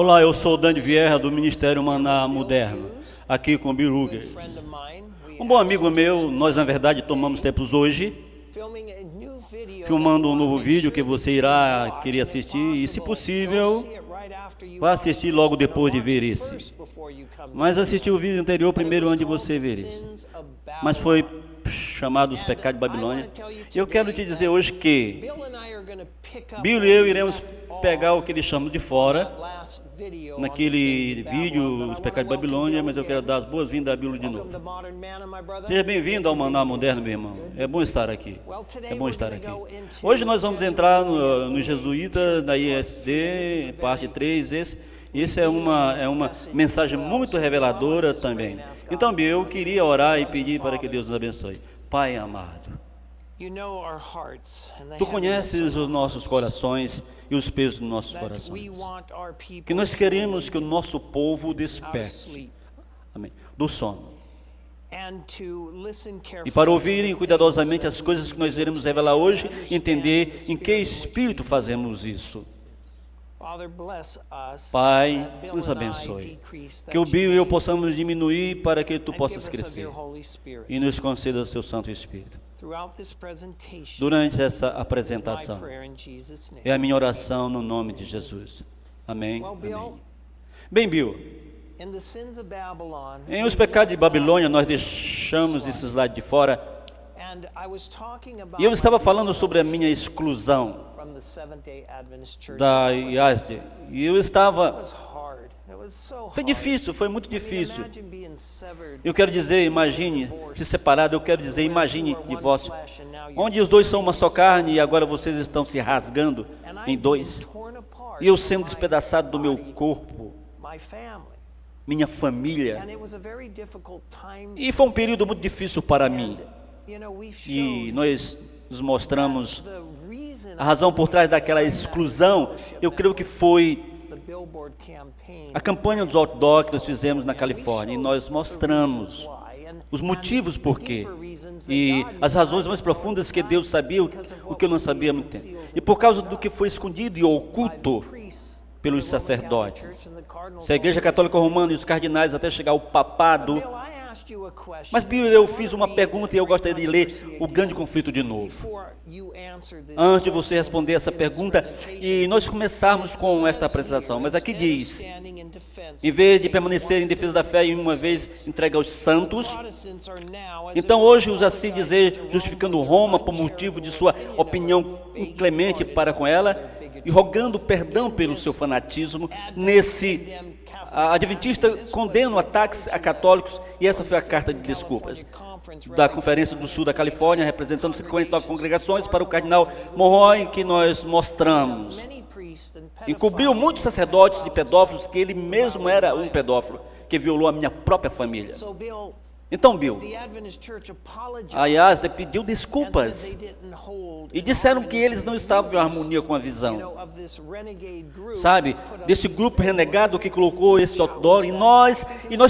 Olá, eu sou o Dani Vieira do Ministério Maná Moderno, aqui com Bill Hughes. Um bom amigo meu, nós na verdade tomamos tempos hoje, filmando um novo vídeo que você irá querer assistir e, se possível, vá assistir logo depois de ver esse. Mas assistir o vídeo anterior primeiro antes de você ver esse. Mas foi chamado Os Pecados de Babilônia. Eu quero te dizer hoje que Bill e eu iremos pegar o que eles chamam de fora, naquele vídeo, Os Pecados de Babilônia, mas eu quero dar as boas-vindas a Bill de novo. Seja bem-vindo ao Maná Moderno, meu irmão. É bom estar aqui. É bom estar aqui. Hoje nós vamos entrar no Jesuíta, da ISD, parte 3, Esse é uma mensagem muito reveladora também. Então, Bill, eu queria orar e pedir para que Deus nos abençoe. Pai amado, Tu conheces os nossos corações e os pesos dos nossos corações. Que nós queremos que o nosso povo desperte, amém, do sono. E para ouvirem cuidadosamente as coisas que nós iremos revelar hoje, entender em que espírito fazemos isso. Pai, nos abençoe. Que o Bill e eu possamos diminuir para que Tu possas crescer. E nos conceda o Seu Santo Espírito. Durante essa apresentação, é a minha oração no nome de Jesus. Amém. Amém. Bem, Bill, em Os Pecados de Babilônia, nós deixamos esse slide de fora. E eu estava falando sobre a minha exclusão da IASD. E eu estava... Foi difícil, foi muito difícil. Eu quero dizer, imagine se separado, eu quero dizer, imagine divórcio, onde os dois são uma só carne e agora vocês estão se rasgando em dois. E eu sendo despedaçado do meu corpo, minha família. E foi um período muito difícil para mim. E nós nos mostramos a razão por trás daquela exclusão. Eu creio que foi a campanha dos outdoor que nós fizemos na Califórnia. E nós mostramos os motivos por quê. E as razões mais profundas que Deus sabia, o que eu não sabia há muito tempo. E por causa do que foi escondido e oculto pelos sacerdotes. Se a Igreja Católica Romana e os cardinais até chegar ao papado. Mas, Bill, eu fiz uma pergunta e eu gostaria de ler o grande conflito de novo. Antes de você responder essa pergunta, e nós começarmos com esta apresentação, mas aqui diz, em vez de permanecer em defesa da fé e uma vez entregue aos santos, então hoje usa assim dizer, justificando Roma por motivo de sua opinião inclemente para com ela, e rogando perdão pelo seu fanatismo, a adventista condena ataques a católicos, e essa foi a carta de desculpas da Conferência do Sul da Califórnia, representando 59 congregações, para o Cardinal Monroe, que nós mostramos. Encobriu muitos sacerdotes e pedófilos, que ele mesmo era um pedófilo, que violou a minha própria família. Então, Bill, a IASD pediu desculpas e disseram que eles não estavam em harmonia com a visão, sabe, desse grupo renegado que colocou esse outdoor e nós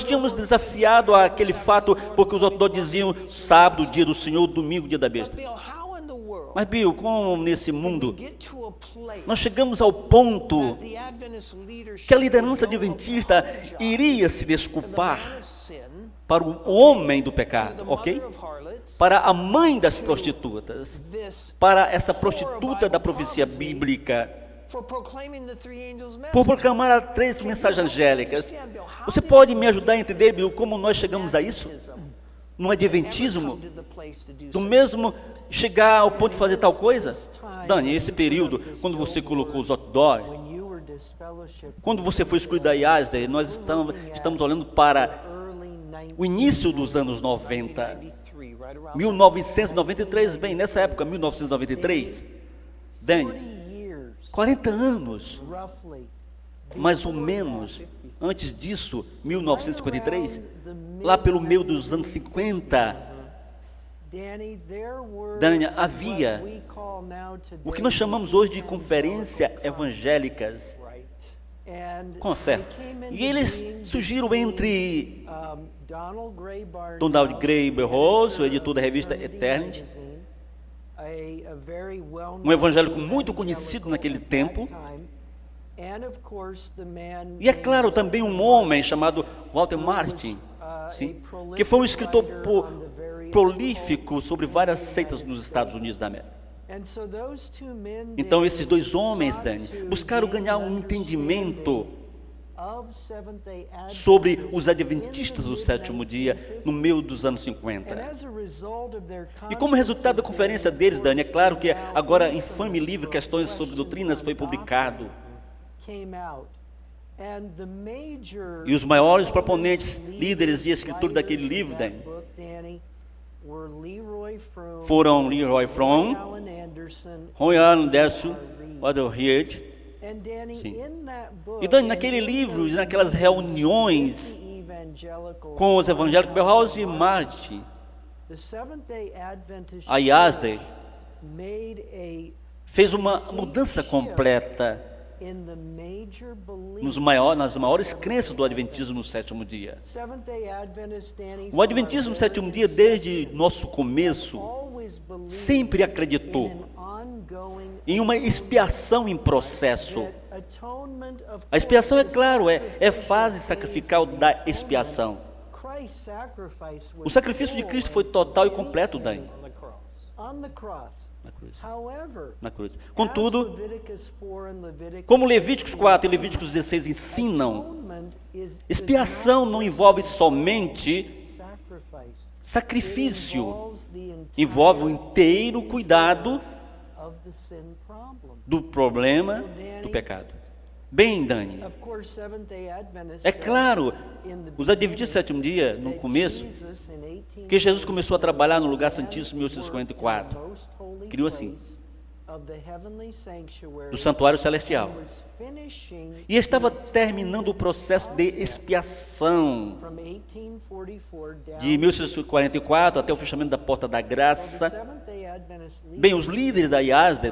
tínhamos desafiado aquele fato, porque os outdoor diziam sábado, dia do Senhor, domingo, dia da besta. Mas, Bill, como nesse mundo nós chegamos ao ponto que a liderança adventista iria se desculpar para o homem do pecado, ok? Para a mãe das prostitutas, para essa prostituta da profecia bíblica, por proclamar as 3 mensagens angélicas. Você pode me ajudar a entender, Bill, como nós chegamos a isso? No adventismo? Do mesmo chegar ao ponto de fazer tal coisa? Dani, esse período, quando você colocou os outdoors, quando você foi excluído da IASD, nós estamos olhando para o início dos anos 90, 1993, bem, nessa época, 1993, Dani, 40 anos, mais ou menos, antes disso, 1953, lá pelo meio dos anos 50, Dani, havia o que nós chamamos hoje de conferências evangélicas, certo? E eles surgiram entre Donald Grey Burroughs, o editor da revista Eternity, um evangélico muito conhecido naquele tempo, E é claro, também um homem chamado Walter Martin, sim, que foi um escritor prolífico sobre várias seitas nos Estados Unidos da América. Então, esses dois homens, Dani, buscaram ganhar um entendimento sobre os adventistas do sétimo dia no meio dos anos 50. E como resultado da conferência deles, Dani, é claro que agora em Fama e Livre, Questões sobre Doutrinas, foi publicado. E os maiores proponentes, líderes e escritores daquele livro, Dani, foram Leroy Fromm, Roy Anderson, Otto Hirt. Sim. E Dani, naquele livro, naquelas reuniões com os evangélicos, Bellhouse e Martin, a IASD fez uma mudança completa nas maiores crenças do Adventismo no sétimo dia. O Adventismo no sétimo dia, desde nosso começo, sempre acreditou em uma expiação em processo. A expiação, é claro, é fase sacrificial da expiação. O sacrifício de Cristo foi total e completo, Dani. Na cruz. Contudo, como Levíticos 4 e Levíticos 16 ensinam, expiação não envolve somente sacrifício, envolve o inteiro cuidado do problema do pecado. Bem, Dani, é claro, os adventistas do sétimo dia, no começo, que Jesus começou a trabalhar no lugar santíssimo em 1854, criou assim, do santuário celestial, e estava terminando o processo de expiação, de 1844 até o fechamento da Porta da Graça. Bem, os líderes da IASD,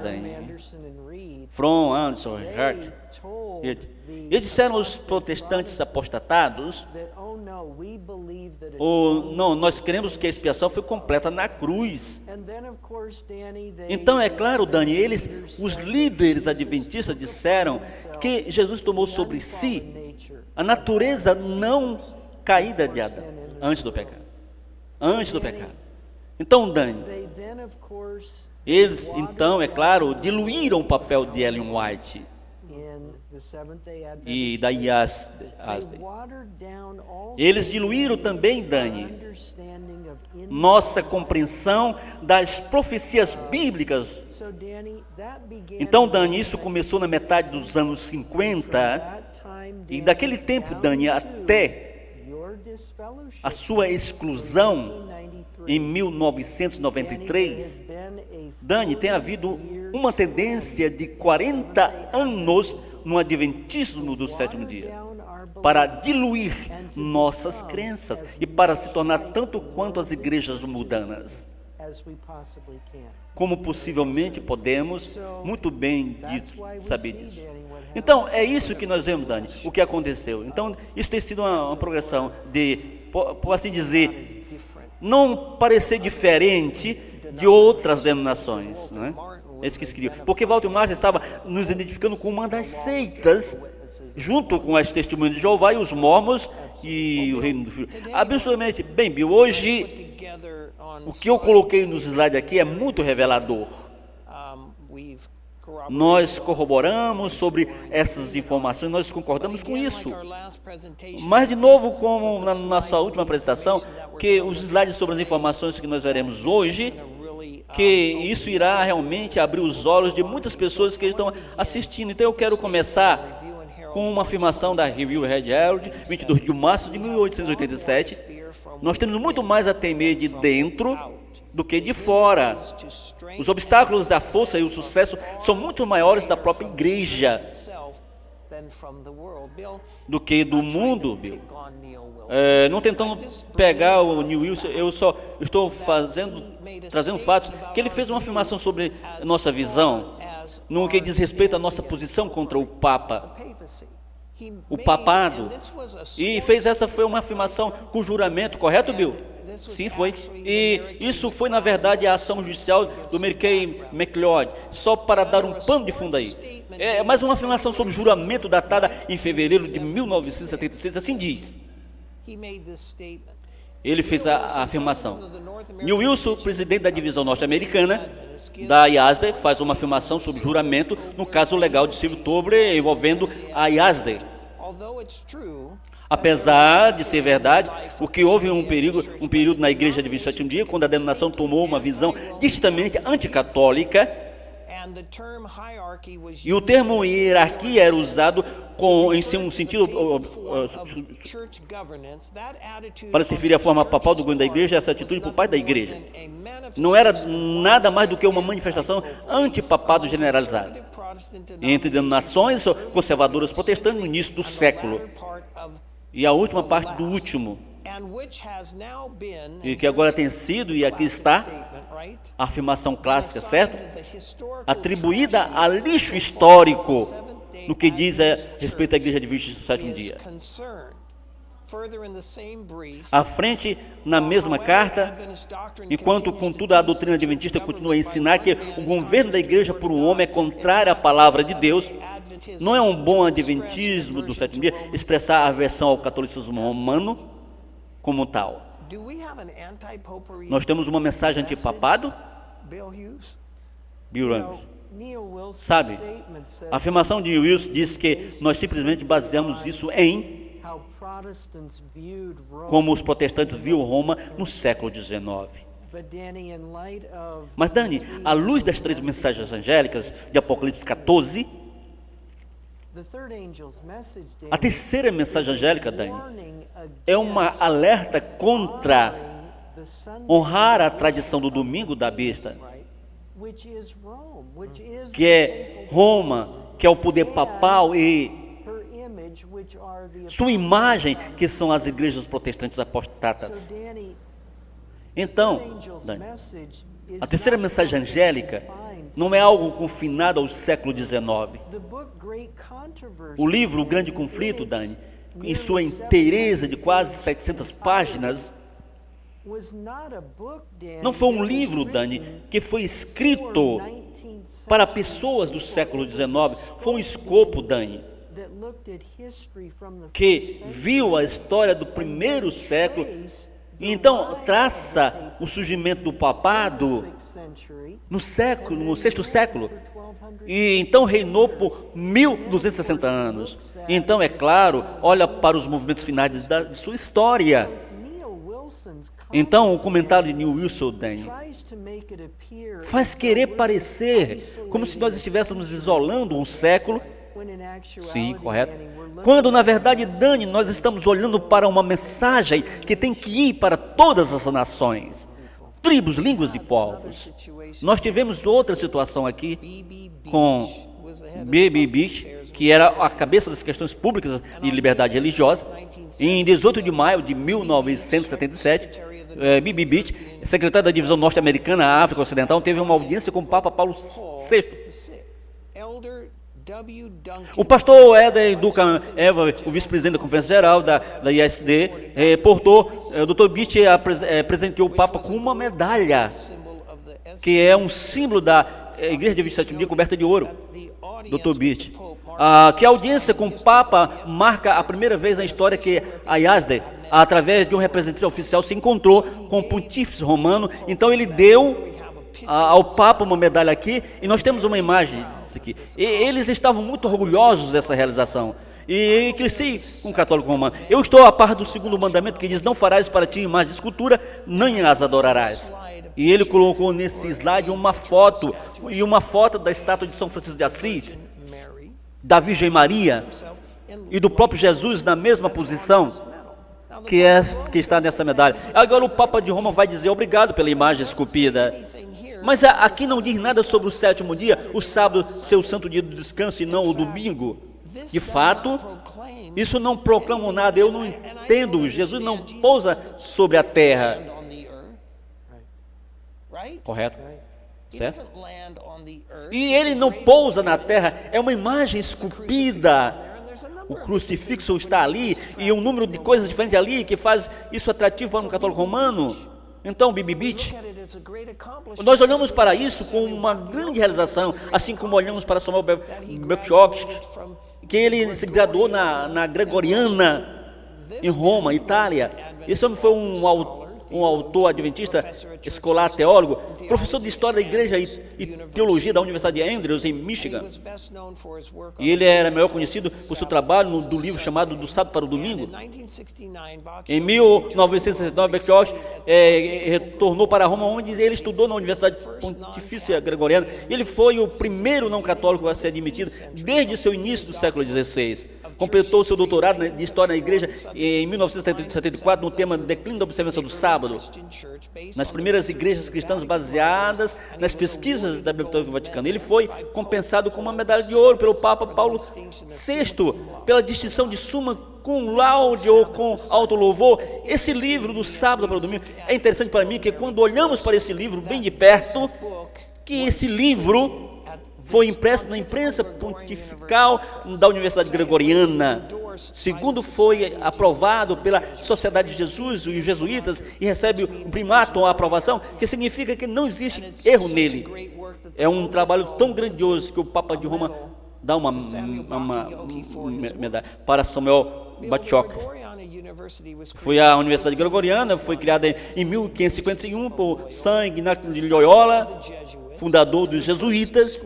Fromm, Anderson, Hart, eles disseram aos protestantes apostatados: não, nós cremos que a expiação foi completa na cruz. Então, é claro, Dani, os líderes adventistas disseram que Jesus tomou sobre si a natureza não caída de Adão, antes do pecado. Antes do pecado. Então, Dani, eles, então, é claro, diluíram o papel de Ellen White e da IASD. Eles diluíram também, Dani, nossa compreensão das profecias bíblicas. Então, Dani, isso começou na metade dos anos 50, e daquele tempo, Dani, até a sua exclusão em 1993, Dani, tem havido uma tendência de 40 anos no adventismo do sétimo dia, para diluir nossas crenças e para se tornar tanto quanto as igrejas mundanas, como possivelmente podemos, muito bem dito, saber disso. Então, é isso que nós vemos, Dani, o que aconteceu. Então, isso tem sido uma progressão de, por assim dizer, não parecer diferente de outras denominações, não é? Esse que escreveu. Porque Walter Martin estava nos identificando com uma das seitas, junto com as Testemunhas de Jeová e os Mormons e o Reino do Filho. Absolutamente. Bem, Bill, hoje o que eu coloquei nos slides aqui é muito revelador. Nós corroboramos sobre essas informações, nós concordamos com isso. Mas, de novo, como na nossa última apresentação, que os slides sobre as informações que nós veremos hoje, que isso irá realmente abrir os olhos de muitas pessoas que estão assistindo. Então, eu quero começar com uma afirmação da Review Red Herald, 22 de março de 1887. Nós temos muito mais a temer de dentro do que de fora. Os obstáculos da força e o sucesso são muito maiores da própria igreja do que do mundo, Bill. Não tentando pegar o Neil Wilson, eu só estou trazendo fatos, que ele fez uma afirmação sobre nossa visão, no que diz respeito à nossa posição contra o Papa, o papado, e fez essa foi uma afirmação com juramento, correto, Bill? Sim, foi. E isso foi, na verdade, a ação judicial do Mary Kay McLeod, só para dar um pano de fundo aí. É mais uma afirmação sobre juramento datada em fevereiro de 1976, assim diz. Ele fez a afirmação. Neil Wilson, presidente da divisão norte-americana da IASDE, faz uma afirmação sobre juramento no caso legal de Steve Tobre envolvendo a IASDE. Apesar de ser verdade, o que houve um período na Igreja Adventista do Sétimo Dia, quando a denominação tomou uma visão distintamente anticatólica, e o termo hierarquia era usado em um sentido para se referir à forma papal do governo da igreja, essa atitude por parte da igreja não era nada mais do que uma manifestação antipapado generalizada entre denominações conservadoras protestantes no início do século. E a última parte do último, e que agora tem sido, e aqui está, a afirmação clássica, certo? Atribuída a lixo histórico, no que diz a respeito à Igreja Adventista do Sétimo Dia. À frente, na mesma carta, enquanto, contudo, a doutrina adventista continua a ensinar que o governo da igreja por um homem é contrário à palavra de Deus, não é um bom adventismo do sétimo dia expressar a aversão ao catolicismo romano como tal. Nós temos uma mensagem antipapado? Bill Hughes. Sabe, a afirmação de Wilson diz que nós simplesmente baseamos isso em como os protestantes viam Roma no século XIX. Mas, Dani, à luz das três mensagens angélicas de Apocalipse 14, a terceira mensagem angélica, Dani, é uma alerta contra honrar a tradição do domingo da besta, que é Roma, que é o poder papal, e sua imagem, que são as igrejas protestantes apostatas. Então, Dani, a terceira mensagem angélica não é algo confinado ao século XIX. O livro O Grande Conflito, Dani, em sua inteireza de quase 700 páginas, não foi um livro, Dani, que foi escrito para pessoas do século XIX. Foi um escopo, Dani, que viu a história do primeiro século e então traça o surgimento do papado no sexto século, e então reinou por 1260 anos. Então, é claro, olha para os movimentos finais de sua história. Então, o comentário de Neil Wilson, Daniel, faz querer parecer como se nós estivéssemos isolando um século. Sim, correto. Quando, na verdade, Dani, nós estamos olhando para uma mensagem que tem que ir para todas as nações, tribos, línguas e povos. Nós tivemos outra situação aqui com B.B. Beach, que era a cabeça das questões públicas e liberdade religiosa. Em 18 de maio de 1977, B.B. Beach, secretário da divisão norte-americana à África Ocidental, teve uma audiência com o Papa Paulo VI. O pastor Eder Duncan Eva, o vice-presidente da Conferência Geral da ISD, reportou, o Dr. Beach presenteou o Papa com uma medalha, que é um símbolo da Igreja de 27 Dia coberta de ouro. Dr. Beach. Que a audiência com o Papa marca a primeira vez na história que a IASDE, através de um representante oficial, se encontrou com o pontífice romano. Então ele deu ao Papa uma medalha aqui, e nós temos uma imagem disso aqui. E eles estavam muito orgulhosos dessa realização. E cresci com o católico romano. Eu estou a par do segundo mandamento, que diz: não farás para ti imagem de escultura, nem as adorarás. E ele colocou nesse slide uma foto da estátua de São Francisco de Assis, da Virgem Maria e do próprio Jesus na mesma posição que está nessa medalha. Agora o Papa de Roma vai dizer obrigado pela imagem esculpida. Mas aqui não diz nada sobre o sétimo dia, o sábado ser o santo dia do descanso e não o domingo. De fato, isso não proclama nada. Eu não entendo. Jesus não pousa sobre a terra. Correto? Certo? E ele não pousa na terra. É uma imagem esculpida. O crucifixo está ali e um número de coisas diferentes ali que faz isso atrativo para um católico romano. Então, Bibi Beach, nós olhamos para isso como uma grande realização, assim como olhamos para Samuel Bacchiocchi, que ele se graduou na Gregoriana em Roma, Itália. Esse homem foi um autor adventista, escolar, teólogo, professor de História da Igreja e Teologia da Universidade de Andrews, em Michigan. E ele era melhor conhecido por seu trabalho do livro chamado Do Sábado para o Domingo. Em 1969, Bacchiocchi retornou para Roma, onde ele estudou na Universidade Pontifícia Gregoriana. Ele foi o primeiro não católico a ser admitido desde seu início do século XVI. Completou seu doutorado de História na Igreja em 1974 no tema Declínio da Observância do Sábado, nas primeiras igrejas cristãs baseadas nas pesquisas da Biblioteca do Vaticano. Ele foi compensado com uma medalha de ouro pelo Papa Paulo VI, pela distinção de summa cum laude ou com alto louvor. Esse livro do Sábado para o Domingo é interessante para mim, que quando olhamos para esse livro bem de perto, que esse livro foi impresso na imprensa pontifical da Universidade Gregoriana. Segundo, foi aprovado pela Sociedade de Jesus e os jesuítas e recebe um primato, uma aprovação, que significa que não existe erro nele. É um trabalho tão grandioso que o Papa de Roma dá uma medalha para Samuel Bacchiocchi. Foi a Universidade Gregoriana, foi criada em 1551 por San Ignacio de Loyola, fundador dos jesuítas.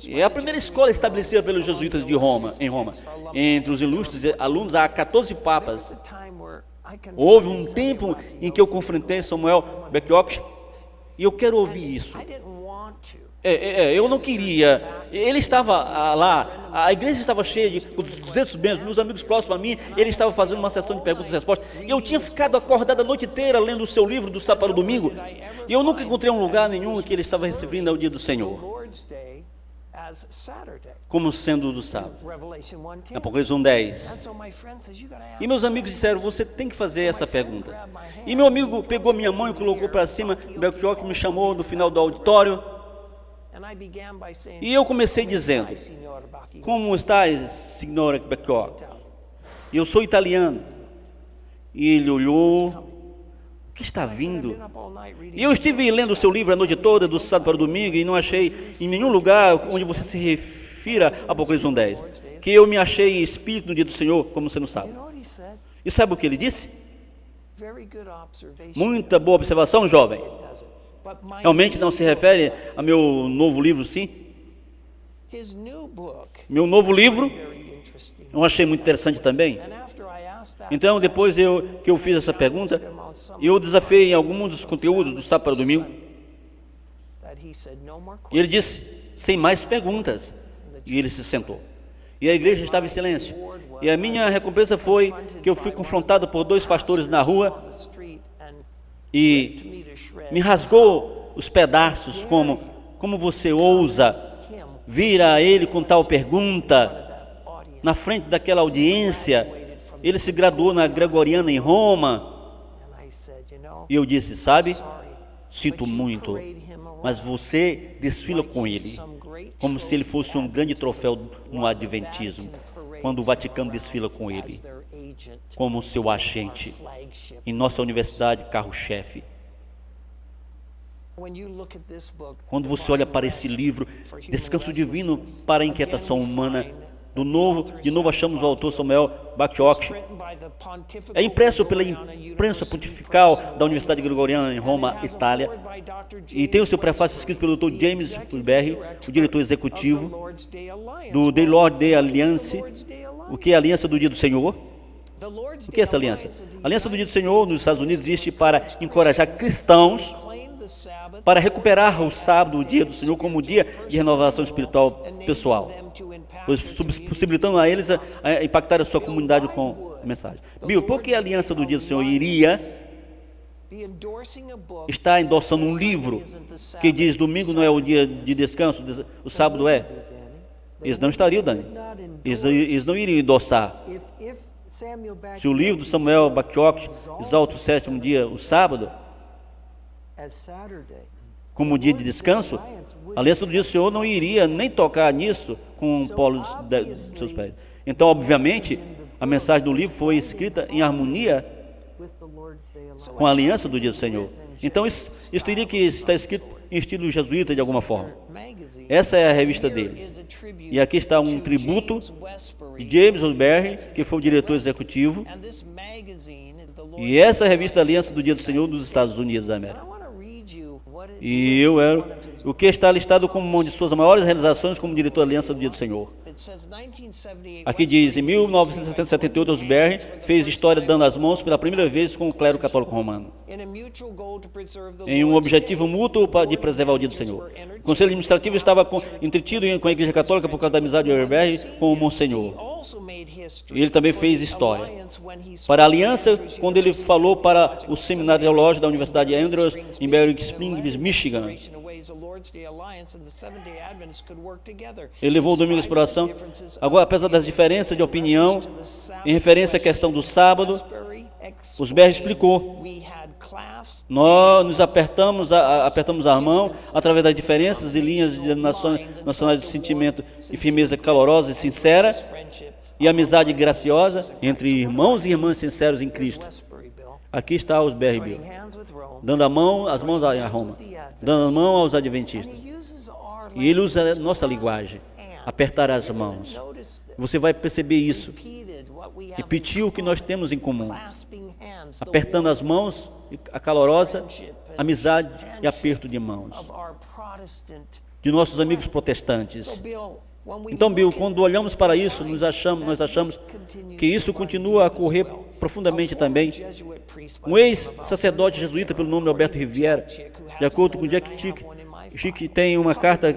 É a primeira escola estabelecida pelos jesuítas de Roma, em Roma. Entre os ilustres alunos há 14 papas. Houve um tempo em que eu confrontei Samuel Bacchiocchi e eu quero ouvir isso. Eu não queria. Ele estava lá, a igreja estava cheia de 200 membros, meus amigos próximos a mim. Ele estava fazendo uma sessão de perguntas e respostas. Eu tinha ficado acordado a noite inteira lendo o seu livro do Sábado para o Domingo. E eu nunca encontrei um lugar nenhum que ele estava recebendo ao dia do Senhor como sendo do sábado. Apocalipse 1:10. E meus amigos disseram: você tem que fazer essa pergunta. E meu amigo pegou minha mão e colocou para cima. Bacchiocchi me chamou no final do auditório. E eu comecei dizendo: como estás, signora Bacchiocchi? Eu sou italiano. E ele olhou: o que está vindo? E eu estive lendo o seu livro a noite toda, do sábado para o domingo, e não achei em nenhum lugar onde você se refira a Apocalipse 1:10, que eu me achei em espírito no dia do Senhor, como sendo sábado. E sabe o que ele disse? Muita boa observação, jovem. Realmente não se refere a meu novo livro, sim? Meu novo livro, eu achei muito interessante também. Então, depois que eu fiz essa pergunta, eu desafiei em algum dos conteúdos do sábado para o domingo. E ele disse: sem mais perguntas. E ele se sentou. E a igreja estava em silêncio. E a minha recompensa foi que eu fui confrontado por 2 pastores na rua e me rasgou os pedaços, como você ousa vir a ele com tal pergunta na frente daquela audiência? Ele se graduou na Gregoriana em Roma. E eu disse: sabe, sinto muito, mas você desfila com ele como se ele fosse um grande troféu no adventismo, quando o Vaticano desfila com ele como seu agente em nossa universidade, carro-chefe. Quando você olha para esse livro, Descanso Divino para a Inquietação Humana, de novo achamos o autor Samuel Bacchiocchi. É impresso pela imprensa pontifical da Universidade Gregoriana em Roma, Itália, e tem o seu prefácio escrito pelo Dr. James Berry, o diretor executivo do The Lord Day Alliance. O que é a aliança do dia do Senhor? O que é essa aliança? A aliança do dia do Senhor nos Estados Unidos existe para encorajar cristãos para recuperar o sábado, o dia do Senhor, como o dia de renovação espiritual pessoal, possibilitando a eles a impactar a sua comunidade com a mensagem. Bill, por que a aliança do dia do Senhor iria estar endossando um livro que diz domingo não é o dia de descanso, o sábado é? Eles não estariam, Dani. Eles não iriam endossar. Se o livro do Samuel Bacchiocchi exalta o 7º dia, o sábado, como dia de descanso, a aliança do dia do Senhor não iria nem tocar nisso com o polo de seus pés. Então, obviamente, a mensagem do livro foi escrita em harmonia com a aliança do dia do Senhor. Então, isso teria que estar escrito em estilo jesuíta de alguma forma. Essa é a revista deles. E aqui está um tributo de James Westbury, que foi o diretor executivo. E essa é a revista da Aliança do Dia do Senhor dos Estados Unidos da América. E eu era o que está listado como uma de suas maiores realizações como diretor da Aliança do Dia do Senhor. Aqui diz, em 1978, Westbury fez história dando as mãos pela primeira vez com o clero católico romano, em um objetivo mútuo de preservar o Dia do Senhor. O Conselho Administrativo estava entretido com a Igreja Católica por causa da amizade de Westbury com o Monsenhor. Ele também fez história para a aliança quando ele falou para o seminário teológico da Universidade Andrews em Berry Springs, Michigan. Ele levou o domingo à exploração. Agora, apesar das diferenças de opinião em referência à questão do sábado, Westbury explicou. Nós nos apertamos a mão através das diferenças e linhas de nacionais de sentimento e firmeza calorosa e sincera e amizade graciosa entre irmãos e irmãs sinceros em Cristo. Aqui está Westbury Bill, dando as mãos a Roma, dando a mão aos adventistas. E ele usa a nossa linguagem, apertar as mãos. Você vai perceber isso. Repetir o que nós temos em comum. Apertando as mãos, a calorosa amizade e aperto de mãos de nossos amigos protestantes. Então, Bill, quando olhamos para isso, nós achamos que isso continua a ocorrer profundamente também. Um ex-sacerdote jesuíta pelo nome de Alberto Riviera, de acordo com Jack Chick, tem uma carta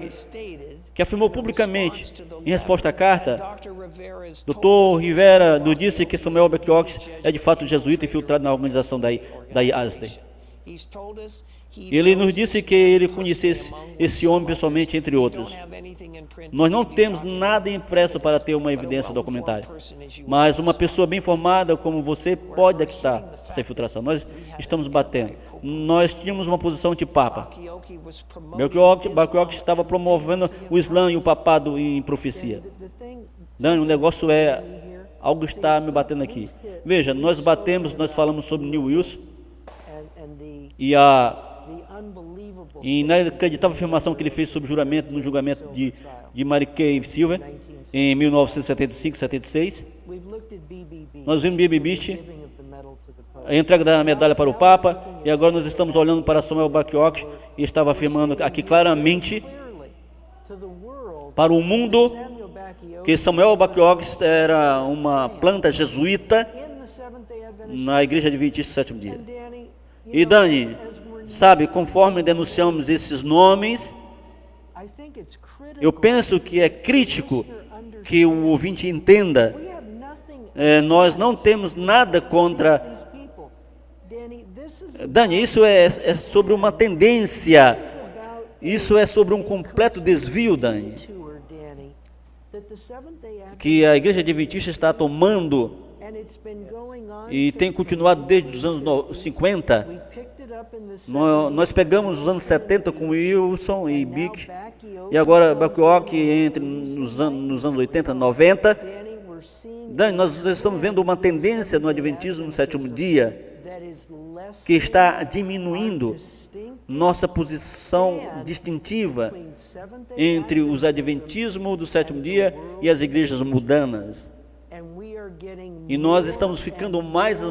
que afirmou publicamente, em resposta à carta, Dr. Rivera nos disse que Samuel Bacchiox é de fato jesuíta infiltrado na organização da IASD. Ele nos disse que ele conhecia esse homem pessoalmente, entre outros. Nós não temos nada impresso para ter uma evidência documentária, mas uma pessoa bem informada como você pode detectar essa infiltração. Nós estamos batendo. Nós tínhamos uma posição de papa. Bacchiox estava promovendo o Islã e o papado em profecia. Dani, o negócio algo está me batendo aqui. Veja, nós falamos sobre Neil Wilson e a inacreditável afirmação que ele fez sobre juramento no julgamento de Mary Kay Silver em 1975-76. Nós vimos B.B. Beach, a entrega da medalha para o Papa, e agora nós estamos olhando para Samuel Bacchiox e estava afirmando aqui claramente para o mundo que Samuel Bacchiox era uma planta jesuíta na Igreja Adventista do Sétimo Dia. E Dani, sabe, conforme denunciamos esses nomes, eu penso que é crítico que o ouvinte entenda, nós não temos nada contra... Dani, isso é sobre uma tendência, isso é sobre um completo desvio, Dani, que a Igreja Adventista está tomando e tem continuado desde os anos 50. Nós pegamos os anos 70 com Wilson e Bick, e agora Bacchiox nos anos 80, 90. Dani, nós estamos vendo uma tendência no Adventismo no sétimo dia que está diminuindo nossa posição distintiva entre os adventismos do sétimo dia e as igrejas mundanas. E nós estamos ficando mais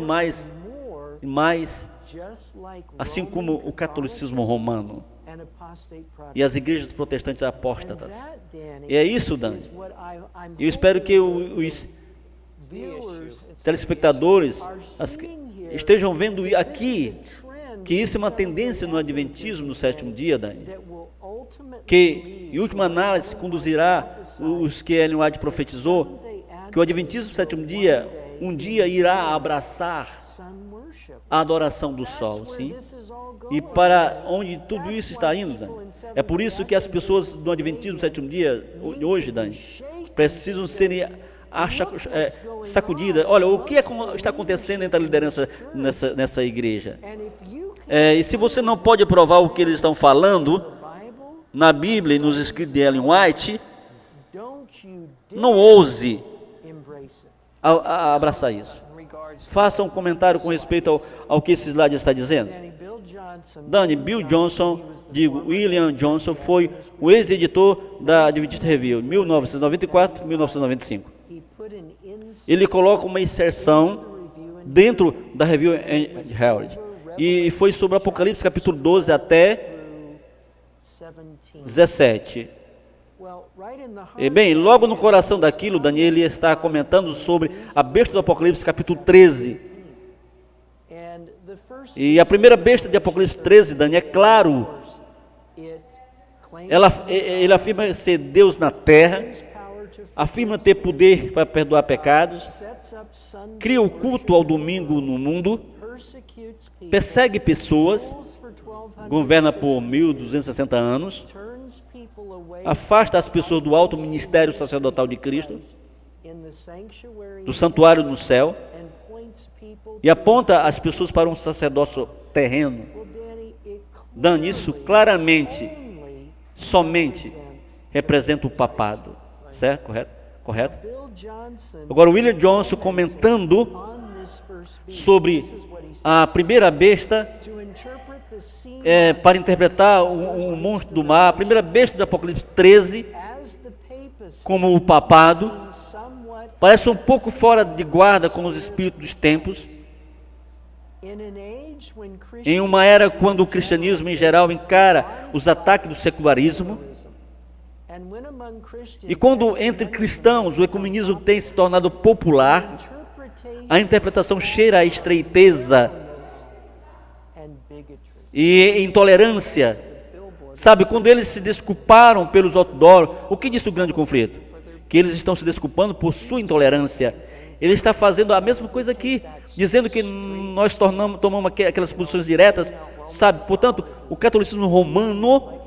assim como o catolicismo romano e as igrejas protestantes apóstatas. E é isso, Dani. Eu espero que os telespectadores estejam vendo aqui que isso é uma tendência no adventismo do sétimo dia, Dani, que em última análise conduzirá os que Ellen White profetizou, que o adventismo do sétimo dia um dia irá abraçar a adoração do sol, sim? E para onde tudo isso está indo, Dani? É por isso que as pessoas do adventismo do sétimo dia, hoje, Dani, precisam ser sacudidas. Olha, o que está acontecendo entre a liderança nessa igreja? E se você não pode provar o que eles estão falando na Bíblia e nos escritos de Ellen White, não ouse a abraçar isso. Faça um comentário com respeito ao que esse slide está dizendo. Danny, Bill Johnson, William Johnson, foi o ex-editor da Adventist Review, 1994-1995. Ele coloca uma inserção dentro da Review and Herald, e foi sobre Apocalipse capítulo 12 até 17. E bem, logo no coração daquilo, Daniel está comentando sobre a besta do Apocalipse capítulo 13. E a primeira besta de Apocalipse 13, Daniel, é claro, ele afirma ser Deus na terra, afirma ter poder para perdoar pecados, cria o culto ao domingo no mundo, persegue pessoas, governa por 1260 anos, afasta as pessoas do alto ministério sacerdotal de Cristo, do santuário no céu, e aponta as pessoas para um sacerdócio terreno. Dando isso claramente, somente representa o papado. Certo? Correto? Agora, William Johnson comentando sobre a primeira besta, para interpretar o monstro do mar, a primeira besta do Apocalipse 13, como o papado, parece um pouco fora de guarda com os espíritos dos tempos, em uma era quando o cristianismo em geral encara os ataques do secularismo, e quando entre cristãos o ecumenismo tem se tornado popular, a interpretação cheira a estreiteza e intolerância. Sabe, quando eles se desculparam pelos outdoors, o que disse o grande conflito? Que eles estão se desculpando por sua intolerância. Ele está fazendo a mesma coisa aqui, dizendo que nós tomamos aquelas posições diretas, sabe? Portanto, o catolicismo romano,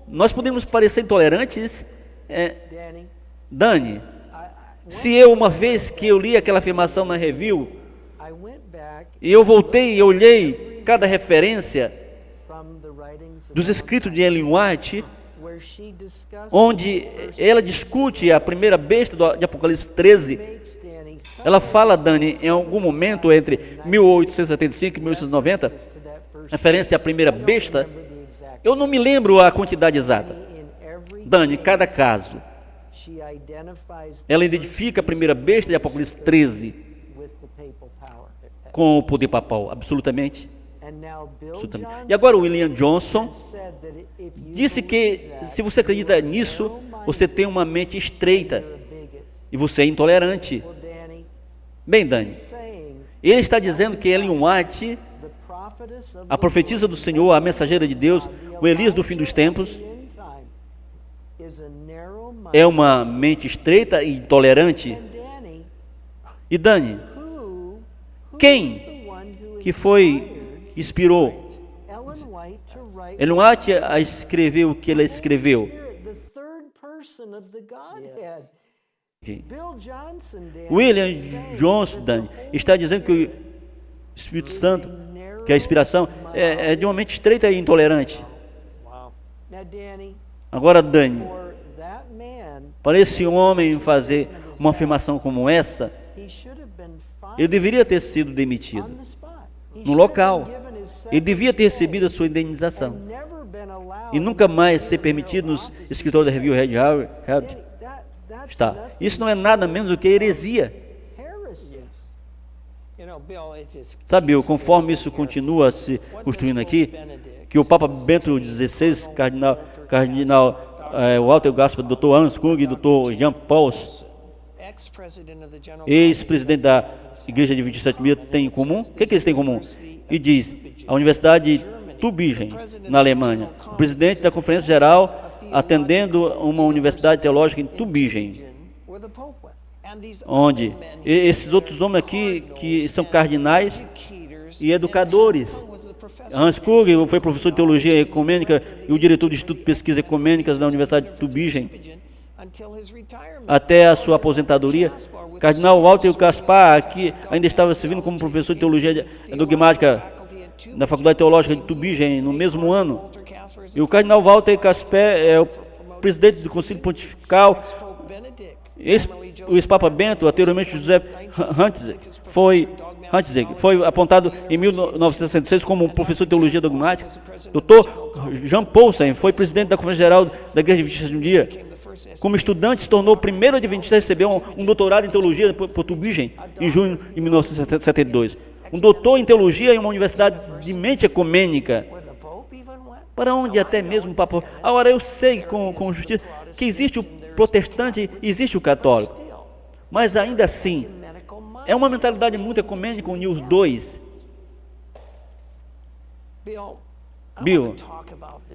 nós podemos parecer intolerantes. Dani, se eu, uma vez que eu li aquela afirmação na review, e eu voltei e olhei cada referência dos escritos de Ellen White, onde ela discute a primeira besta de Apocalipse 13, ela fala, Dani, em algum momento entre 1875 e 1890, referência à primeira besta, eu não me lembro a quantidade exata. Dani, em cada caso, ela identifica a primeira besta de Apocalipse 13 com o poder papal, absolutamente. E agora o William Johnson disse que se você acredita nisso, você tem uma mente estreita e você é intolerante. Bem, Dani, ele está dizendo que Ellen White, a profetisa do Senhor, a mensageira de Deus, o Elias do fim dos tempos, é uma mente estreita e intolerante. E Dani, quem que inspirou Ellen White a escrever o que ela escreveu? Okay. William Johnson, Dani, está dizendo que o Espírito Santo, que a inspiração é de uma mente estreita e intolerante. Agora, Dani, para esse homem fazer uma afirmação como essa, ele deveria ter sido demitido no local. Ele devia ter recebido a sua indenização e nunca mais ser permitido nos escritórios da Review Herald. Isso não é nada menos do que heresia. Sabe, Bill, conforme isso continua se construindo aqui, que o Papa Bento XVI, Cardinal Walter Gaspar, Dr. Hans Kung e Dr. Jean Paul, ex-presidente da Igreja Adventista de Sétimo Dia, têm em comum? O que eles têm em comum? E diz, a Universidade Tübingen, na Alemanha, o presidente da Conferência Geral atendendo uma universidade teológica em Tübingen, onde esses outros homens aqui, que são cardinais e educadores. Hans Kung foi professor de teologia ecumênica e o diretor do Instituto de Pesquisas Ecumênicas da Universidade de Tübingen, até a sua aposentadoria. Cardinal Walter Gaspar, aqui ainda estava servindo como professor de teologia dogmática na Faculdade Teológica de Tübingen no mesmo ano. E o Cardinal Walter Gaspar é o presidente do Conselho Pontifical O ex-papa Bento, anteriormente José Ratzinger, foi apontado em 1966 como um professor de teologia dogmática. Dr. Jean Paulsen foi presidente da Conferência Geral da Igreja Adventista de um dia. Como estudante, se tornou o primeiro adventista a receber um doutorado em teologia por Tübingen, em junho de 1972. Um doutor em teologia em uma universidade de mente ecumênica. Para onde até mesmo o Papa... Agora, eu sei com justiça que existe o protestante e existe o católico. Mas ainda assim, é uma mentalidade muito ecumênica unir os dois. Bill,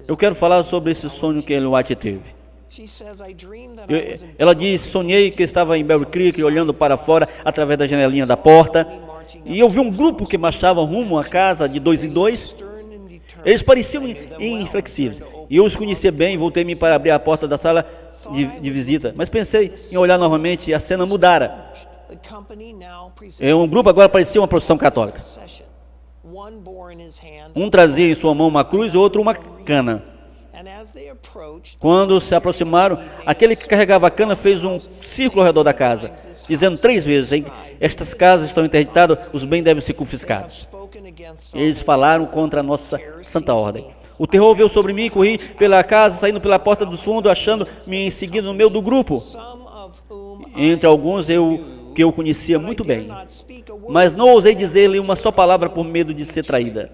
eu quero falar sobre esse sonho que Ellen White teve. Ela diz, sonhei que estava em Bear Creek, olhando para fora, através da janelinha da porta, e eu vi um grupo que marchava rumo à casa de 2 em 2. Eles pareciam inflexíveis, e eu os conhecia bem, voltei-me para abrir a porta da sala de visita, mas pensei em olhar novamente e a cena mudara. Um grupo agora parecia uma procissão católica. Um trazia em sua mão uma cruz e outro uma cana. Quando se aproximaram, aquele que carregava a cana fez um círculo ao redor da casa, dizendo 3 vezes, estas casas estão interditadas, os bens devem ser confiscados. Eles falaram contra a nossa santa ordem. O terror veio sobre mim, corri pela casa, saindo pela porta dos fundos, achando-me em seguida no meio do grupo. Entre alguns que eu conhecia muito bem, mas não ousei dizer-lhe uma só palavra por medo de ser traída.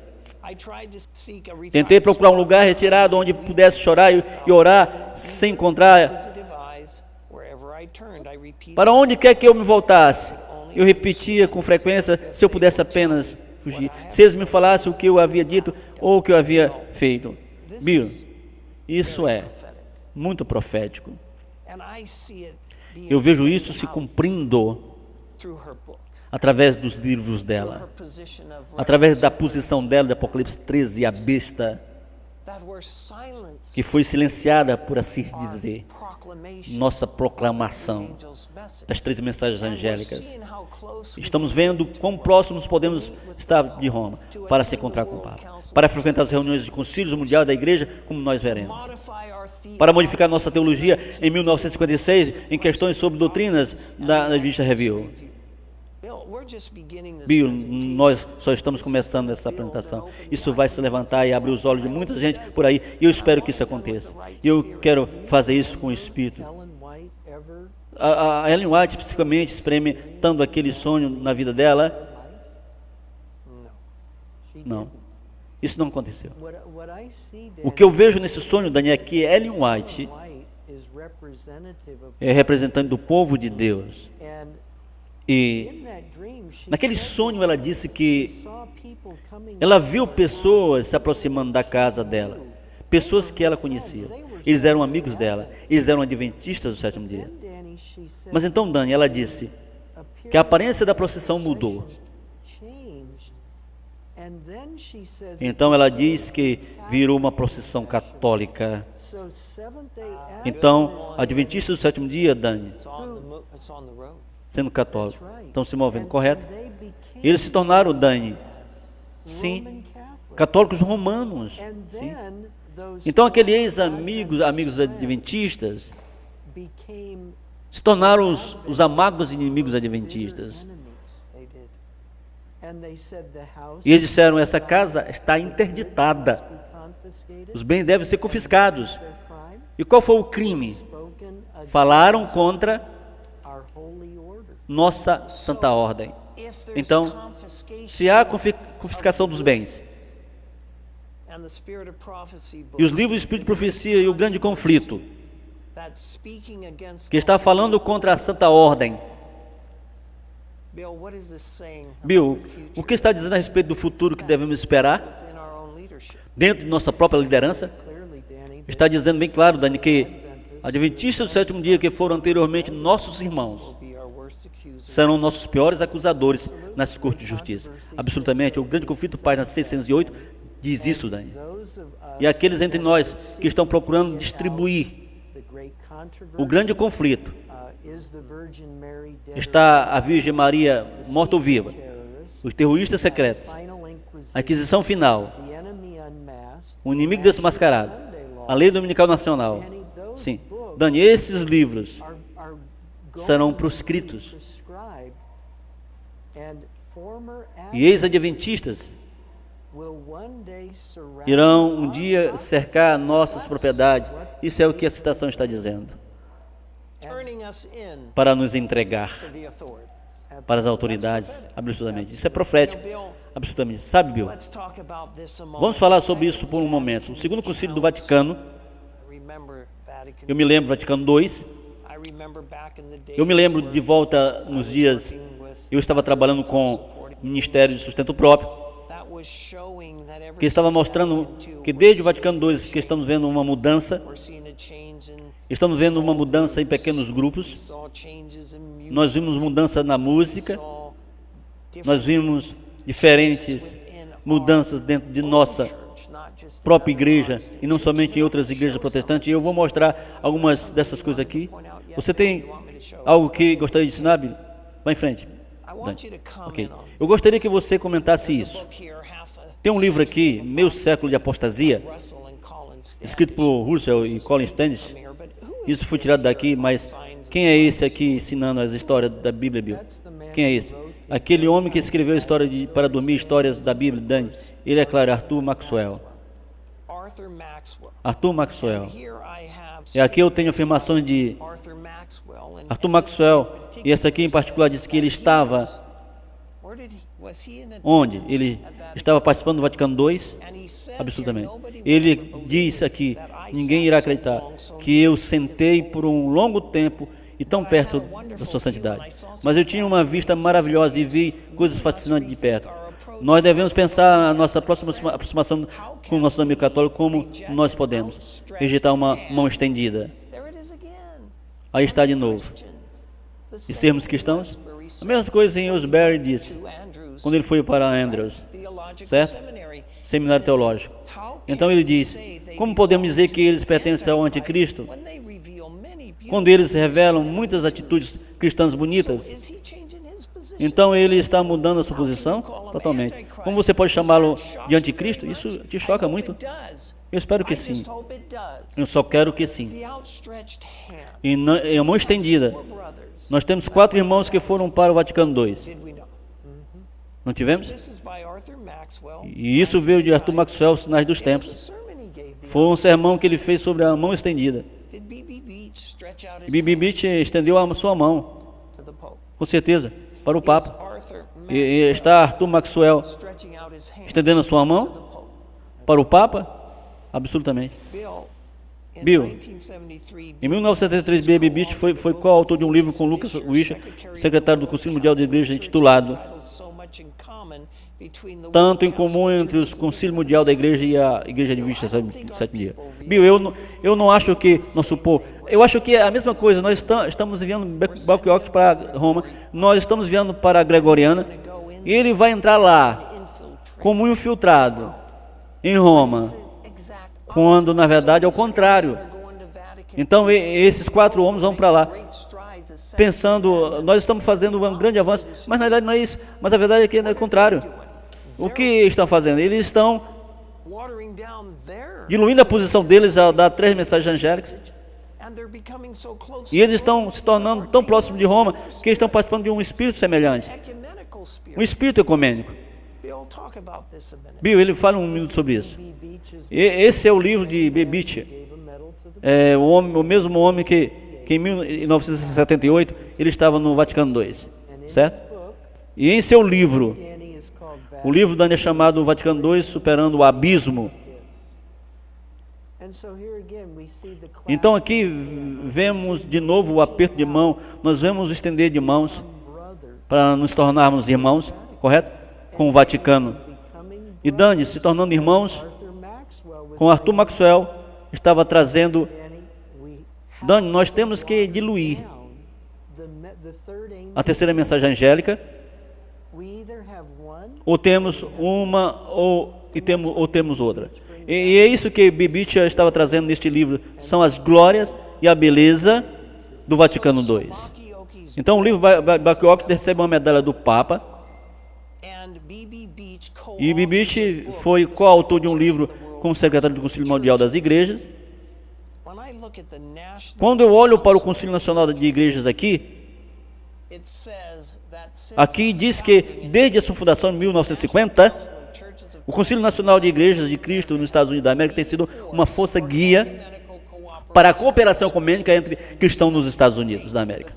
Tentei procurar um lugar retirado onde pudesse chorar e orar sem encontrar. Para onde quer que eu me voltasse, eu repetia com frequência, se eu pudesse apenas fugir. Se eles me falassem o que eu havia dito ou o que eu havia feito. Bill, isso é muito profético. Eu vejo isso se cumprindo através dos livros dela, através da posição dela de Apocalipse 13, a besta, que foi silenciada, por assim dizer, nossa proclamação das 3 mensagens angélicas. Estamos vendo quão próximos podemos estar de Roma para se encontrar com o Papa, para frequentar as reuniões de concílios mundiais da igreja, como nós veremos, para modificar nossa teologia em 1956 em questões sobre doutrinas da Adventist Review. Bill, nós só estamos começando essa apresentação. Isso vai se levantar e abrir os olhos de muita gente por aí, e eu espero que isso aconteça. E eu quero fazer isso com o Espírito. A Ellen White, especificamente, experimentando aquele sonho na vida dela? Não. Isso não aconteceu. O que eu vejo nesse sonho, Daniel, é que Ellen White é representante do povo de Deus. E naquele sonho ela disse que ela viu pessoas se aproximando da casa dela, pessoas que ela conhecia. Eles eram amigos dela, eles eram adventistas do 7º dia. Mas então, Dani, ela disse que a aparência da procissão mudou. Então ela diz que virou uma procissão católica. Então, adventistas do 7º dia, Dani, sendo católico, estão se movendo, correto? Eles se tornaram, Dani, sim, católicos romanos, sim. Então aqueles ex-amigos, amigos adventistas, se tornaram os amargos inimigos adventistas. E eles disseram, essa casa está interditada, os bens devem ser confiscados. E qual foi o crime? Falaram contra nossa santa ordem. Então, se há confiscação dos bens, e os livros do Espírito de Profecia e o grande conflito, que está falando contra a santa ordem, Bill, o que está dizendo a respeito do futuro que devemos esperar dentro de nossa própria liderança? Está dizendo bem claro, Dani, que adventistas do 7º dia que foram anteriormente nossos irmãos serão nossos piores acusadores nas cortes de justiça. Absolutamente, o grande conflito, página 608, diz isso, Dani. E aqueles entre nós que estão procurando distribuir o grande conflito, está a Virgem Maria morta ou viva, os terroristas secretos, a aquisição final, o inimigo desmascarado, a lei dominical nacional. Sim, Dani, esses livros serão proscritos. E ex-adventistas irão um dia cercar nossas propriedades. Isso é o que a citação está dizendo. Para nos entregar para as autoridades, absolutamente. Isso é profético, absolutamente. Sabe, Bill? Vamos falar sobre isso por um momento. O Segundo Concílio do Vaticano, eu me lembro, Vaticano II, eu me lembro de volta nos dias, eu estava trabalhando com o Ministério de Sustento Próprio, que estava mostrando que desde o Vaticano II que estamos vendo uma mudança, estamos vendo uma mudança em pequenos grupos, nós vimos mudança na música, nós vimos diferentes mudanças dentro de nossa própria igreja e não somente em outras igrejas protestantes. E eu vou mostrar algumas dessas coisas aqui. Você tem algo que gostaria de ensinar, Billy? Vai em frente. Okay. Eu gostaria que você comentasse isso. Tem um livro aqui, Meio Século de Apostasia, escrito por Russell e Colin Stannis. Isso foi tirado daqui, mas quem é esse aqui ensinando as histórias da Bíblia, Bill? Quem é esse? Aquele homem que escreveu a história para dormir, histórias da Bíblia, Dani. Ele é, claro, Arthur Maxwell. Arthur Maxwell. E aqui eu tenho afirmações de Arthur Maxwell. E essa aqui em particular diz que ele estava onde? Ele estava participando do Vaticano II, absolutamente. Ele disse aqui, ninguém irá acreditar, que eu sentei por um longo tempo e tão perto da sua santidade. Mas eu tinha uma vista maravilhosa e vi coisas fascinantes de perto. Nós devemos pensar a nossa próxima aproximação com o nosso amigo católico, como nós podemos rejeitar uma mão estendida. Aí está de novo. E sermos cristãos? A mesma coisa em Osbury disse, quando ele foi para Andrews, certo? Seminário teológico. Então ele disse, como podemos dizer que eles pertencem ao anticristo, quando eles revelam muitas atitudes cristãs bonitas? Então ele está mudando a sua posição totalmente. Como você pode chamá-lo de anticristo? Isso te choca muito? Eu espero que sim. Eu só quero que sim. E a mão estendida. Nós temos 4 irmãos que foram para o Vaticano II. Não tivemos? E isso veio de Arthur Maxwell, Sinais dos Tempos. Foi um sermão que ele fez sobre a mão estendida. E B.B. Beach estendeu a sua mão, com certeza, para o Papa. E está Arthur Maxwell estendendo a sua mão para o Papa? Absolutamente. Bill, em 1973, B.B. Beach foi coautor de um livro com Lucas Wisher, secretário do Concílio Mundial da Igreja, intitulado Tanto em Comum entre os Concílio Mundial da Igreja e a Igreja Adventista do Sétimo Dia. Bill, eu não acho que nosso povo... Eu acho que é a mesma coisa. Nós estamos enviando Balquioque para Roma, nós estamos enviando para a Gregoriana, e ele vai entrar lá como um infiltrado em Roma, quando na verdade é o contrário. Então esses 4 homens vão para lá, pensando, nós estamos fazendo um grande avanço, mas na verdade não é isso, mas a verdade é que é o contrário. O que estão fazendo? Eles estão diluindo a posição deles ao dar 3 mensagens angélicas, e eles estão se tornando tão próximos de Roma, que estão participando de um espírito semelhante, um espírito ecumênico. Bill, ele fala um minuto sobre isso. Esse é o livro de B. Beach, o mesmo homem que em 1978 ele estava no Vaticano II, certo? E em seu livro, o livro dele é chamado Vaticano II Superando o Abismo. Então aqui vemos de novo o aperto de mão, nós vemos o estender de mãos para nos tornarmos irmãos, correto? Com o Vaticano. E Dani, se tornando irmãos, com Arthur Maxwell, estava trazendo... Dani, nós temos que diluir a terceira mensagem angélica, ou temos uma, ou temos outra. E é isso que Bibit estava trazendo neste livro, são as glórias e a beleza do Vaticano II. Então o livro Balquioque recebe uma medalha do Papa, e Bibit foi coautor de um livro com o secretário do Concílio Mundial das Igrejas. Quando eu olho para o Concílio Nacional de Igrejas aqui, Aqui diz que desde a sua fundação em 1950, o Concílio Nacional de Igrejas de Cristo nos Estados Unidos da América tem sido uma força guia para a cooperação ecumênica entre cristãos nos Estados Unidos da América.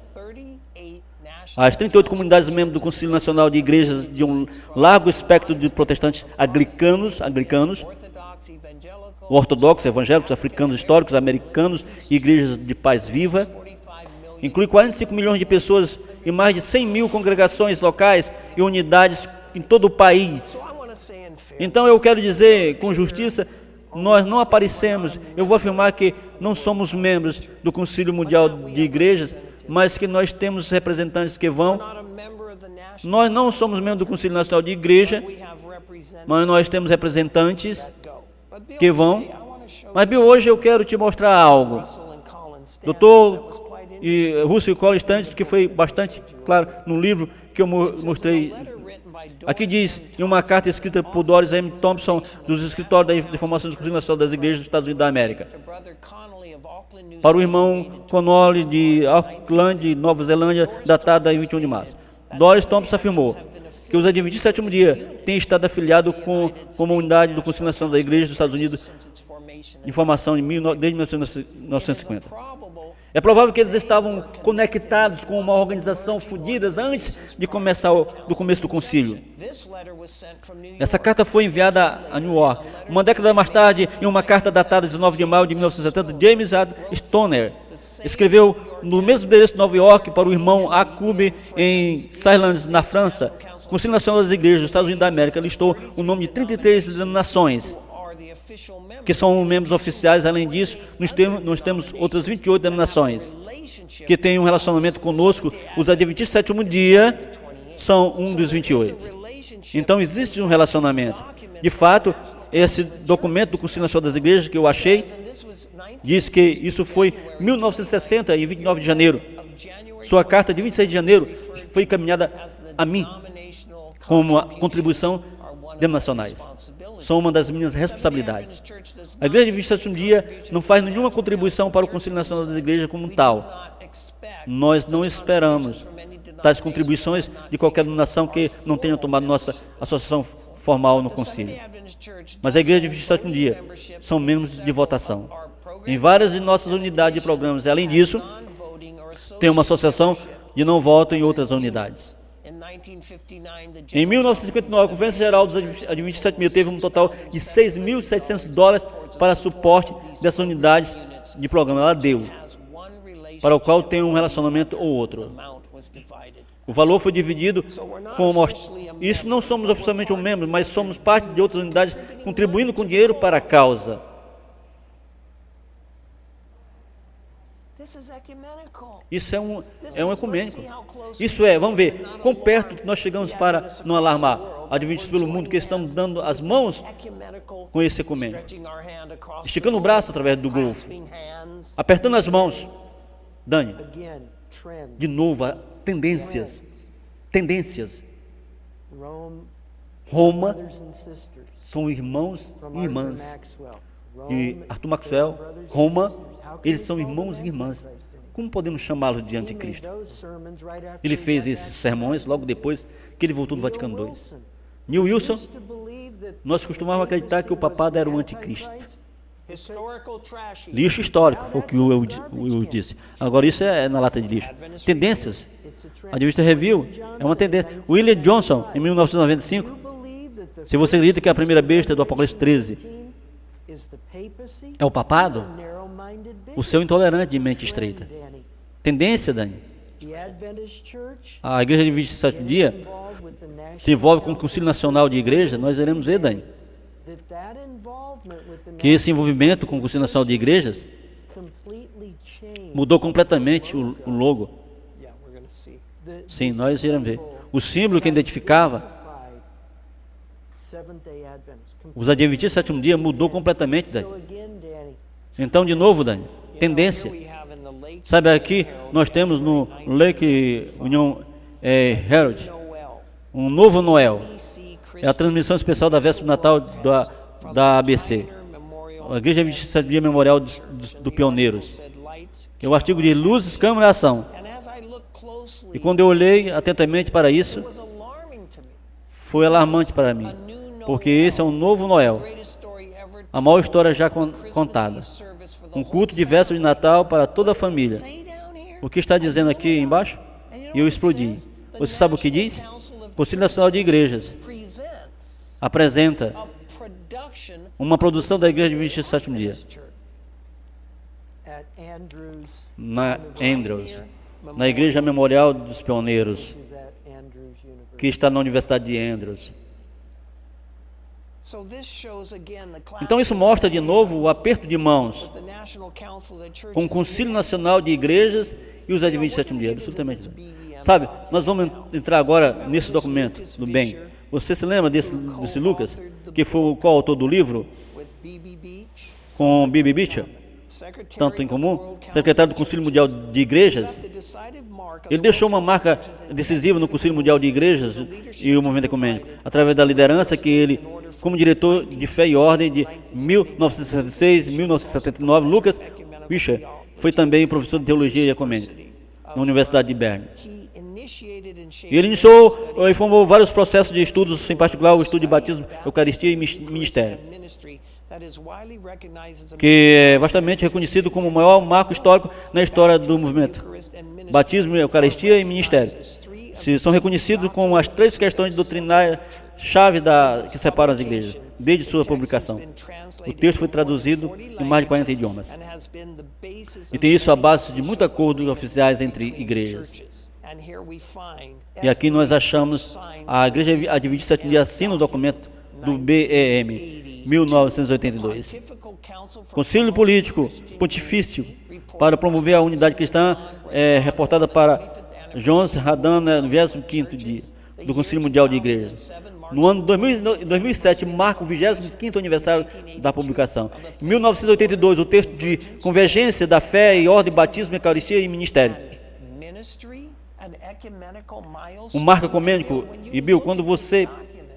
As 38 comunidades membros do Concílio Nacional de Igrejas de um largo espectro de protestantes anglicanos, ortodoxos, evangélicos, africanos, históricos, americanos e igrejas de paz viva, inclui 45 milhões de pessoas e mais de 100 mil congregações locais e unidades em todo o país. Então eu quero dizer, com justiça, nós não aparecemos, eu vou afirmar que não somos membros do Concílio Mundial de Igrejas, mas que nós temos representantes que vão. Nós não somos membros do Concílio Nacional de Igreja, mas nós temos representantes que vão. Mas, Bill, hoje eu quero te mostrar algo. Doutor Russell e Collins Stanton, que foi bastante claro no livro que eu mostrei. Aqui diz, em uma carta escrita por Doris M. Thompson, dos escritórios da informação do Concílio Nacional das Igrejas dos Estados Unidos da América, para o irmão Connolly de Auckland, Nova Zelândia, datada em 21 de março. Doris Thompson afirmou que os Adventistas do Sétimo Dia têm estado afiliados com a comunidade do Concílio Nacional da Igreja dos Estados Unidos de formação desde 1950. É provável que eles estavam conectados com uma organização fundidas antes de do começo do concílio. Essa carta foi enviada a New York. Uma década mais tarde, em uma carta datada de 19 de maio de 1970, James A. Stoner escreveu no mesmo endereço de Nova York para o irmão A. Clube em Saarlandes, na França. O Concílio Nacional das Igrejas dos Estados Unidos da América listou o nome de 33 denominações que são membros oficiais. Além disso, nós temos outras 28 denominações que têm um relacionamento conosco. Os Adventistas do Sétimo Dia são um dos 28. Então existe um relacionamento. De fato, esse documento do Concílio Nacional das Igrejas que eu achei diz que isso foi 1960 e 29 de janeiro. Sua carta de 26 de janeiro foi encaminhada a mim como uma contribuição denominacionais. São uma das minhas responsabilidades. A Igreja Adventista do Sétimo Dia não faz nenhuma contribuição para o Concílio Nacional das Igrejas como tal. Nós não esperamos tais contribuições de qualquer denominação que não tenha tomado nossa associação formal no concílio. Mas a Igreja Adventista do Sétimo Dia são membros de votação em várias de nossas unidades de programas. E, além disso, tem uma associação de não voto em outras unidades. Em 1959, a Conferência Geral dos Adventistas do Sétimo Dia teve um total de $6.700 para suporte dessas unidades de programa. Ela deu, para o qual tem um relacionamento ou outro. O valor foi dividido com... Isso não somos oficialmente um membro, mas somos parte de outras unidades contribuindo com dinheiro para a causa. Isso é um ecumênico. Isso é, vamos ver, quão perto nós chegamos para não alarmar adventistas pelo mundo, que estamos dando as mãos com esse ecumênico. Esticando o braço através do Golfo. Apertando as mãos. Dani, de novo, tendências. Roma são irmãos e irmãs. De Arthur Maxwell, Roma, eles são irmãos e irmãs. Como podemos chamá-los de anticristo? Ele fez esses sermões logo depois que ele voltou do Vaticano II. Neil Wilson, nós costumávamos acreditar que o papado era o anticristo. Lixo histórico, foi o que o Will disse. Agora isso é na lata de lixo. Tendências. A Adventista Review é uma tendência. William Johnson, em 1995, se você acredita que a primeira besta do Apocalipse 13 é o papado, o seu intolerante de mente estreita. Tendência, Dani. A Igreja Adventista do Sétimo Dia se envolve com o Concílio Nacional de Igreja. Nós iremos ver, Dani, que esse envolvimento com o Concílio Nacional de Igrejas mudou completamente o logo. Sim, nós iremos ver. O símbolo que identificava os Adventistas do Sétimo Dia mudou completamente, Dani. Então, de novo, Dani, tendência. Sabe, aqui nós temos no Lake Union Herald um novo Noel. É a transmissão especial da véspera do Natal da ABC. A Igreja Adventista do Sétimo Dia Memorial do Pioneiros. Que é o artigo de Luzes, Câmara e Ação. E quando eu olhei atentamente para isso, foi alarmante para mim, porque esse é um novo Noel, a maior história já contada. Um culto de véspera de Natal para toda a família. O que está dizendo aqui embaixo? E eu explodi. Você sabe o que diz? O Conselho Nacional de Igrejas apresenta uma produção da Igreja Adventista do Sétimo Dia na Andrews, na Igreja Memorial dos Pioneiros, que está na Universidade de Andrews. Então isso mostra de novo o aperto de mãos com o Conselho Nacional de Igrejas e os Adventistas do Sétimo Dia, absolutamente. Sabe, nós vamos entrar agora nesse documento do bem. Você se lembra desse Lucas, que foi o coautor do livro, com B.B. Beecher, tanto em comum, secretário do Conselho Mundial de Igrejas? Ele deixou uma marca decisiva no Conselho Mundial de Igrejas e o movimento ecumênico, através da liderança que ele, como diretor de fé e ordem de 1966 1979, Lucas Beecher foi também professor de teologia e ecumênica na Universidade de Berna. E ele iniciou e formou vários processos de estudos, em particular o estudo de batismo, eucaristia e ministério, que é vastamente reconhecido como o maior marco histórico na história do movimento. Batismo, eucaristia e ministério são reconhecidos como as três questões doutrinárias-chave que separam as igrejas, desde sua publicação. O texto foi traduzido em mais de 40 idiomas. E tem isso a base de muito acordo oficiais entre igrejas. E aqui nós achamos a Igreja Adventista do Sétimo Dia assina o documento do BEM, 1982. Conselho Político Pontifício para promover a unidade cristã, reportada para Jones Radan, no 25º dia do Conselho Mundial de Igrejas. No ano 2007, marca o 25º aniversário da publicação. Em 1982, o texto de convergência da fé e ordem, batismo, eucaristia e ministério. Um marco ecumênico. E Bill, quando você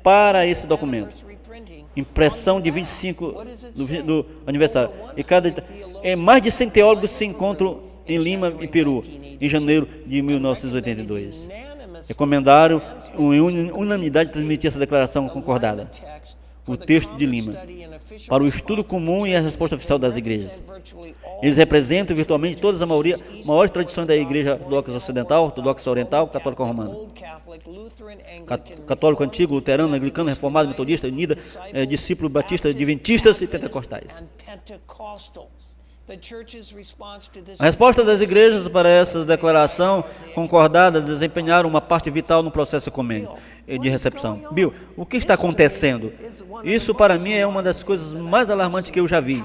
para esse documento, impressão de 25 do aniversário, e mais de 100 teólogos se encontram em Lima e Peru, em janeiro de 1982. Recomendaram em unanimidade transmitir essa declaração concordada, o texto de Lima, para o estudo comum e a resposta oficial das igrejas. Eles representam virtualmente todas a maiores tradições da igreja ortodoxa ocidental, ortodoxa oriental, católica romana, católico antigo, luterano, anglicano, reformado, metodista, unida, discípulo batista, adventistas e pentecostais. A resposta das igrejas para essa declaração concordada desempenharam uma parte vital no processo ecumênico de recepção. Bill, o que está acontecendo? Isso para mim é uma das coisas mais alarmantes que eu já vi.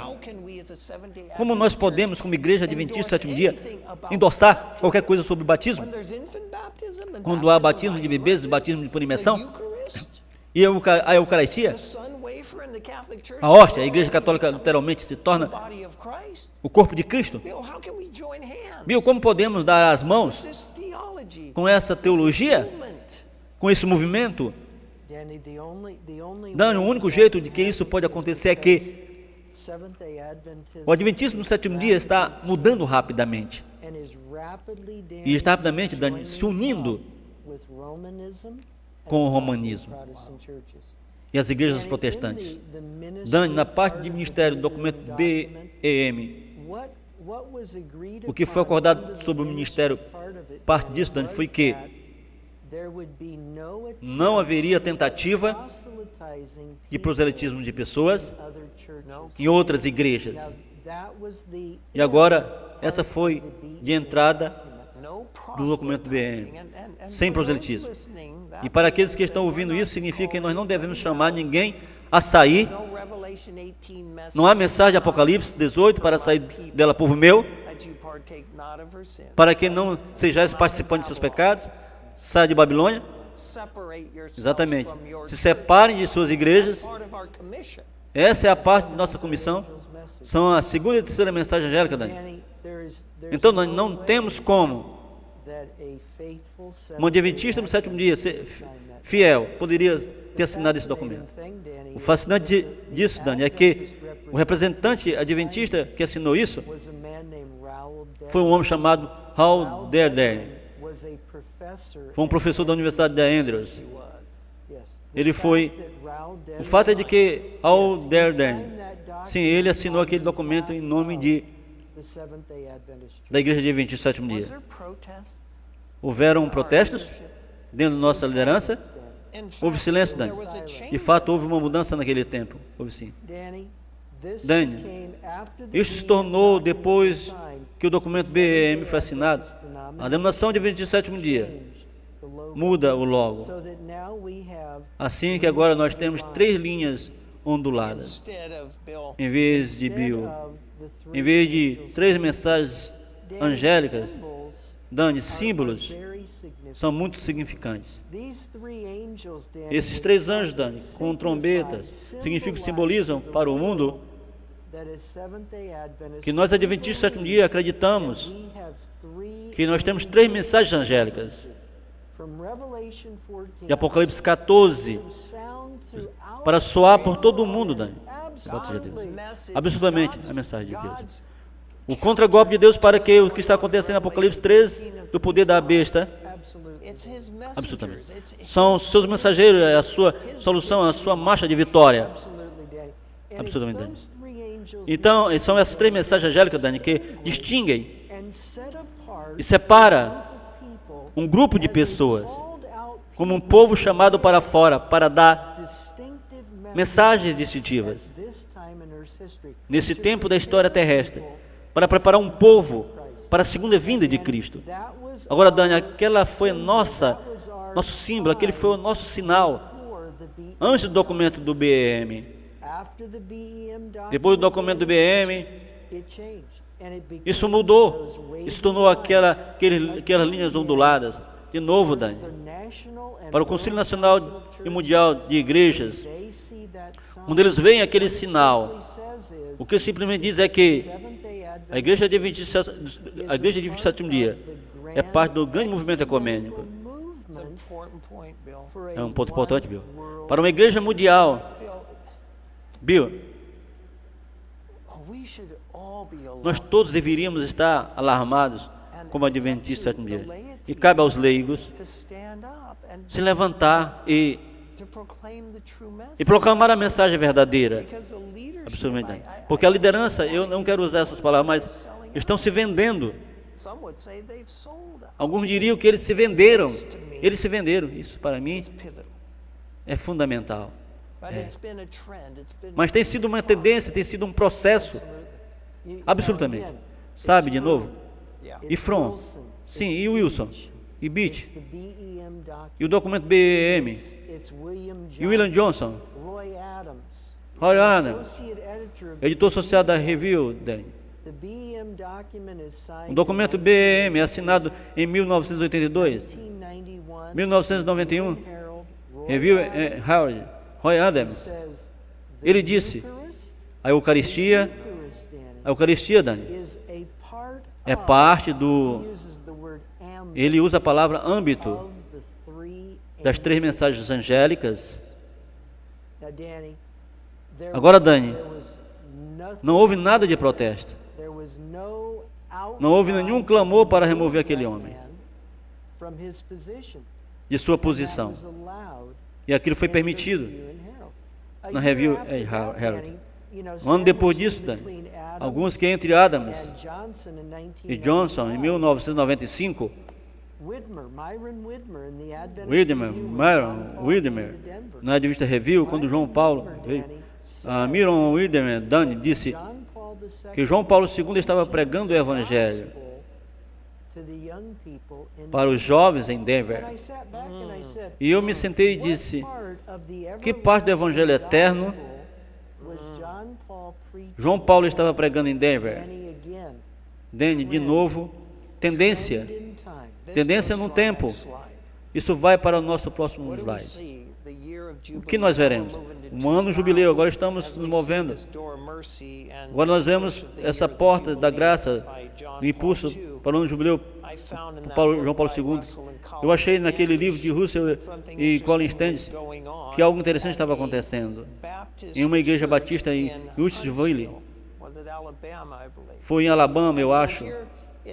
Como nós podemos, como igreja adventista do sétimo dia, endossar qualquer coisa sobre batismo? Quando há batismo de bebês, batismo de por imersão, e a Eucaristia, a hóstia, a igreja católica literalmente se torna o corpo de Cristo. Bill, como podemos dar as mãos com essa teologia, com esse movimento? Dani, o único jeito de que isso pode acontecer é que o Adventismo do sétimo dia está mudando rapidamente. E está rapidamente, Dani, se unindo com o romanismo e as igrejas protestantes. Dani, na parte de ministério do documento BEM, o que foi acordado sobre o ministério, parte disso, Dani, foi que não haveria tentativa de proselitismo de pessoas em outras igrejas. E agora, essa foi de entrada do documento do BEM, sem proselitismo. E para aqueles que estão ouvindo isso, significa que nós não devemos chamar ninguém a sair. Não há mensagem de Apocalipse 18 para sair dela, povo meu, para que não sejais participantes de seus pecados. Saia de Babilônia. Exatamente. Se separem de suas igrejas. Essa é a parte da nossa comissão. São a segunda e terceira mensagem angélica, Dani. Então nós não temos como um adventista no sétimo dia fiel poderia ter assinado esse documento. O fascinante disso, Dani, é que o representante adventista que assinou isso foi um homem chamado Hal Dardenne. Foi um professor da Universidade de Andrews. Ele foi. O fato é de que Al Derden, sim, ele assinou aquele documento em nome da Igreja Adventista do Sétimo Dia. Houveram protestos dentro da nossa liderança? Houve silêncio, Dani? De fato, houve uma mudança naquele tempo. Houve sim. Dani, isso se tornou depois que o documento BEM foi assinado. A denominação de Adventista do Sétimo Dia muda o logo. Assim que agora nós temos 3 linhas onduladas. Em vez de em vez de 3 mensagens angélicas, Dani, símbolos são muito significantes. Esses 3 anjos, Dani, com trombetas, simbolizam para o mundo que nós, Adventistas do Sétimo Dia, acreditamos que nós temos 3 mensagens angélicas. De Apocalipse 14, para soar por todo o mundo, Dani. Absolutamente a mensagem de Deus. O contragolpe de Deus para que o que está acontecendo em Apocalipse 13, do poder da besta, absolutamente. São os seus mensageiros, a sua solução, a sua marcha de vitória. Absolutamente, Dani. Então, são essas 3 mensagens angélicas, Dani, que distinguem e separa um grupo de pessoas como um povo chamado para fora para dar mensagens distintivas nesse tempo da história terrestre, para preparar um povo para a segunda vinda de Cristo. Agora, Dani, aquela foi nosso símbolo, aquele foi o nosso sinal antes do documento do BEM. Depois do documento do BEM, isso mudou, isso tornou aquelas linhas onduladas. De novo, Dani, para o Conselho Nacional e Mundial de Igrejas, quando eles veem aquele sinal, o que simplesmente diz é que a Igreja Adventista do Sétimo Dia é parte do grande movimento ecumênico. É um ponto importante, Bill. Para uma igreja mundial, Bill, nós todos deveríamos estar alarmados como Adventistas do Sétimo Dia. E cabe aos leigos se levantar e proclamar a mensagem verdadeira. Absolutamente. Porque a liderança, eu não quero usar essas palavras, mas estão se vendendo. Alguns diriam que eles se venderam. Eles se venderam. Isso para mim é fundamental. Mas tem sido uma tendência, tem sido um processo. Absolutamente. Sabe, de novo? E From, sim, e Wilson, e Beach, e o documento BEM, e William Johnson, Roy Adams, editor associado da Review, o documento BEM é assinado em 1982, 1991, Review Howard, Roy Adams, ele disse, a Eucaristia, Dani, é parte do... Ele usa a palavra âmbito das 3 mensagens angélicas. Agora, Dani, não houve nada de protesto. Não houve nenhum clamor para remover aquele homem de sua posição. E aquilo foi permitido na Review Herald. Um ano depois disso, Dani, alguns que entre Adams e Johnson, em 1995, Widmer, na Adventista Review, quando João Paulo veio, Myron Widmer, Dani, disse que João Paulo II estava pregando o Evangelho para os jovens em Denver. E eu me sentei e disse, que parte do Evangelho eterno João Paulo estava pregando em Denver? Dani, de novo, tendência no tempo. Isso vai para o nosso próximo slide. O que nós veremos? Um ano jubileu, agora estamos nos movendo. Agora nós vemos essa porta da graça, o impulso para o ano jubileu, João Paulo II. Eu achei naquele livro de Russell e Colin Stanley que algo interessante estava acontecendo. Em uma igreja batista em Huntsville, foi em Alabama, eu acho.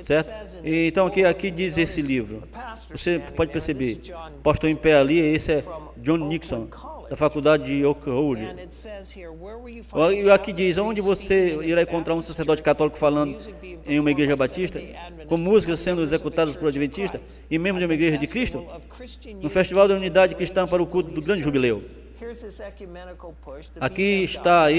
certo? E então aqui diz esse livro. Você pode perceber, postou em pé ali, esse é John Nixon, da faculdade de Oklahoma. E aqui diz, onde você irá encontrar um sacerdote católico falando em uma igreja batista, com músicas sendo executadas por adventistas e membro de uma igreja de Cristo, no Festival da Unidade Cristã para o culto do Grande Jubileu. Aqui está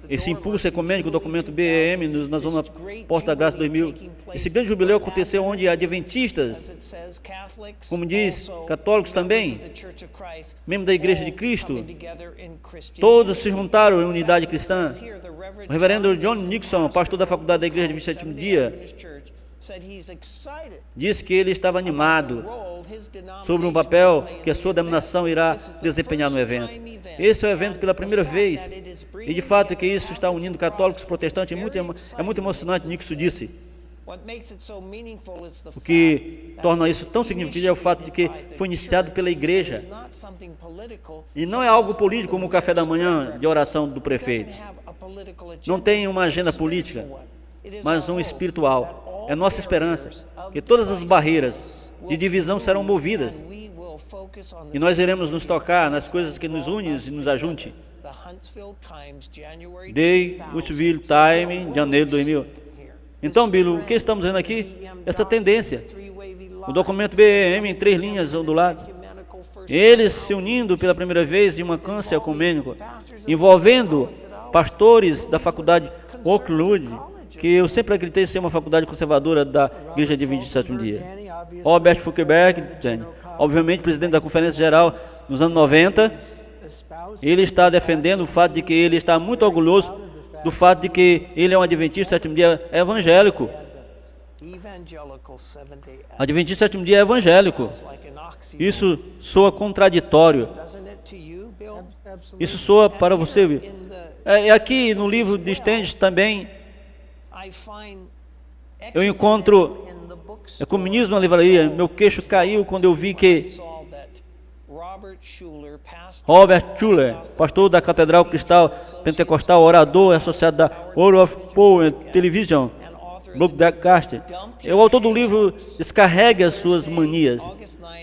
esse impulso ecumênico, o documento BEM, na Zona Porta da Graça 2000. Esse grande jubileu aconteceu onde adventistas, como diz, católicos também, membros da Igreja de Cristo, todos se juntaram em unidade cristã. O reverendo John Nixon, pastor da faculdade da Igreja de 27º Dia, disse que ele estava animado sobre um papel que a sua denominação irá desempenhar no evento. Esse é o evento pela primeira vez, e de fato que isso está unindo católicos e protestantes, é muito emocionante. Nixon disse. O que torna isso tão significativo é o fato de que foi iniciado pela igreja, e não é algo político como o café da manhã de oração do prefeito. Não tem uma agenda política, mas um espiritual. É nossa esperança que todas as barreiras de divisão serão movidas e nós iremos nos tocar nas coisas que nos unem e nos ajunte. Day, Huntsville Time, janeiro de 2000. Então, Bill, o que estamos vendo aqui? Essa tendência. O documento BEM em 3 linhas do lado. Eles se unindo pela primeira vez em uma câncer ecumênico, envolvendo pastores da faculdade Oakwood, que eu sempre acreditei ser uma faculdade conservadora da Igreja de 27º Dia. Robert Fulkerberg, obviamente presidente da Conferência Geral nos anos 90, ele está defendendo o fato de que ele está muito orgulhoso do fato de que ele é um adventista 7º dia evangélico. Adventista 7º dia evangélico. Isso soa contraditório. Isso soa para você. Aqui no livro de Stenges também eu encontro Ecumenismo na Livraria. Meu queixo caiu quando eu vi que Robert Schuller, pastor da Catedral Cristal Pentecostal, orador associado da World of Power Television, broadcast, o autor do livro Descarregue as Suas Manias.